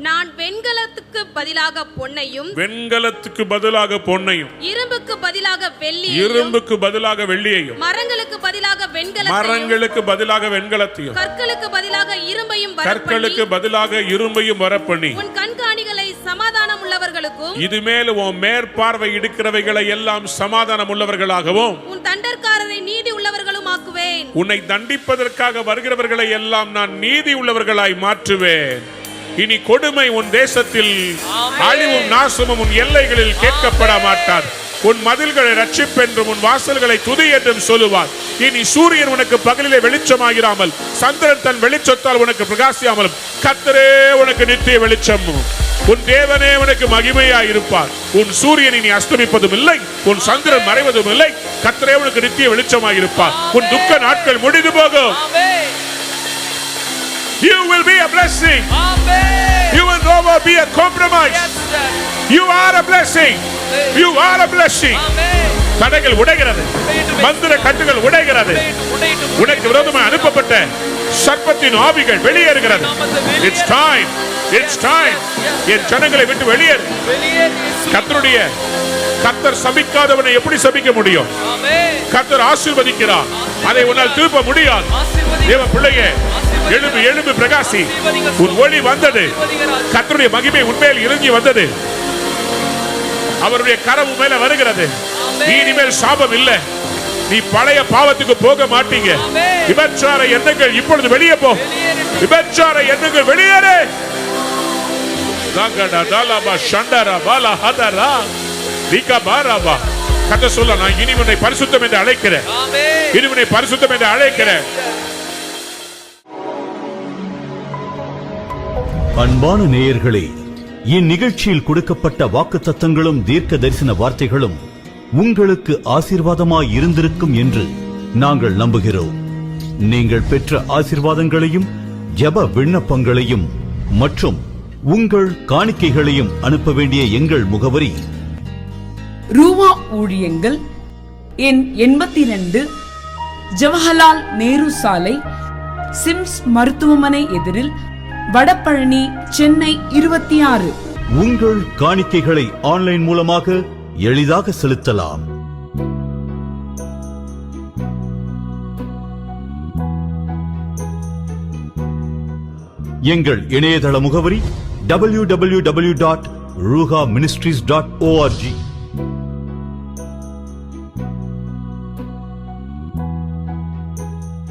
நான் வெண்கலத்துக்கு பதிலாக பொன்னையும், வெண்கலத்துக்கு பதிலாக பொன்னையும், இரும்புக்கு பதிலாக வெள்ளியையும், இரும்புக்கு பதிலாக வெள்ளியையும், மரங்களுக்கு பதிலாக வெண்கலத்தையும், மரங்களுக்கு பதிலாக வெண்கலத்தையும், கற்களுக்கு பதிலாக இரும்பையும் கற்களுக்கு பதிலாக இரும்பையும் வரப்பண்ணி, உன் கண்காணிகளை சமாதானம் உள்ளவர்களுக்கும், இதுமேல் உன் மேற்பார்வை எடுக்கிறவைகளை எல்லாம் சமாதானம் உள்ளவர்களாகவும், உன் தண்டற்காரரை நீதி உள்ளவர்களும் ஆக்குவேன். உன்னை தண்டிப்பதற்காக வருகிறவர்களை எல்லாம் நான் நீதி உள்ளவர்களாய் மாற்றுவேன். இனி கொடுமை உன் தேசத்தில், அழிவும் நாசமும் உன் எல்லைகளில் கேட்கப்பட மாட்டார். உன் மதில்களை ரட்சிப்பென்றும் உன் வாசல்களை துதி என்றும் சொல்லுவார். இனி சூரியன் உனக்கு பகலிலே வெளிச்சமாகிறாமல், சந்திரன் தன் வெளிச்சத்தால் உனக்கு பிரகாசியாமலும், கர்த்தரே உனக்கு நித்திய வெளிச்சமும், உன் தேவனே உனக்கு மகிமையாய் இருப்பார். உன் சூரியன் இனி அஸ்தமிப்பதும் இல்லை, உன் சந்திரன் மறைவதும் இல்லை. கர்த்தரே உனக்கு நித்திய வெளிச்சமாய் இருப்பார். உன் துக்க நாட்கள் முடிந்து போகும். You will be a blessing. Amen. You will never be a compromise. Yes, sir. You are a blessing. You are a blessing. Amen. தடைகள் உடைகிறது, மந்திர கட்டுகள் உடைகிறது. உனக்கு விரோதமாக அனுப்பப்பட்ட சர்ப்பத்தின் ஆவிகள் வெளியேறுகிறது. It's time. It's time. என் ஜனங்களை விட்டு வெளியேறு. கர்த்தர் சபிக்காதவனை எப்படி சபிக்க முடியும்? கர்த்தர் ஆசீர்வதிக்கிறார், அதை உன்னால் திருப்ப முடியாது. தேவ பிள்ளையே, எழும்பு எழும்பு பிரகாசி. உன் ஒளி வந்தது. கர்த்தருடைய மகிமை உண்மையில் இறங்கி வந்தது. அவருடைய கரம் மேல வருகிறது. நீ இனிமேல் சாபம் இல்லை. நீ பழைய பாவத்துக்கு போக மாட்டீங்க. விபச்சார எண்ணங்கள் இப்பொழுது வெளியே போ. விபச்சார எண்ணங்கள் வெளியேறு. தாகடா தாலாபா ஷண்டரா பாலா ஹதரா திகபாரபா கத்த சொல்ல, நான் இனி உன்னை பரிசுத்தம் என்று அழைக்கிறேன். ஆமென். இனி உன்னை பரிசுத்தம் என்று அழைக்கிறேன். அன்பான நேயர்களே, இந்நிகழ்ச்சியில் கொடுக்கப்பட்ட வாக்குத்தத்தங்களும் தீர்க்க தரிசன வார்த்தைகளும் உங்களுக்கு ஆசீர்வாதமாய் இருந்திருக்கும் என்று நாங்கள் நம்புகிறோம். நீங்கள் பெற்ற ஆசீர்வாதங்களையும் ஜெப விண்ணப்பங்களையும் மற்றும் உங்கள் காணிக்கைகளையும் அனுப்ப வேண்டிய எங்கள் முகவரி: ரூவா ஊழியங்கள், எண் 82, ஜவஹர்லால் நேரு சாலை, சிம்ஸ் மருத்துவமனை எதிரில், வடபழனி, சென்னை 26. உங்கள் காணிக்கைகளை ஆன்லைன் மூலமாக எளிதாக செலுத்தலாம். எங்கள் இணையதள முகவரி www.ruhaministries.org.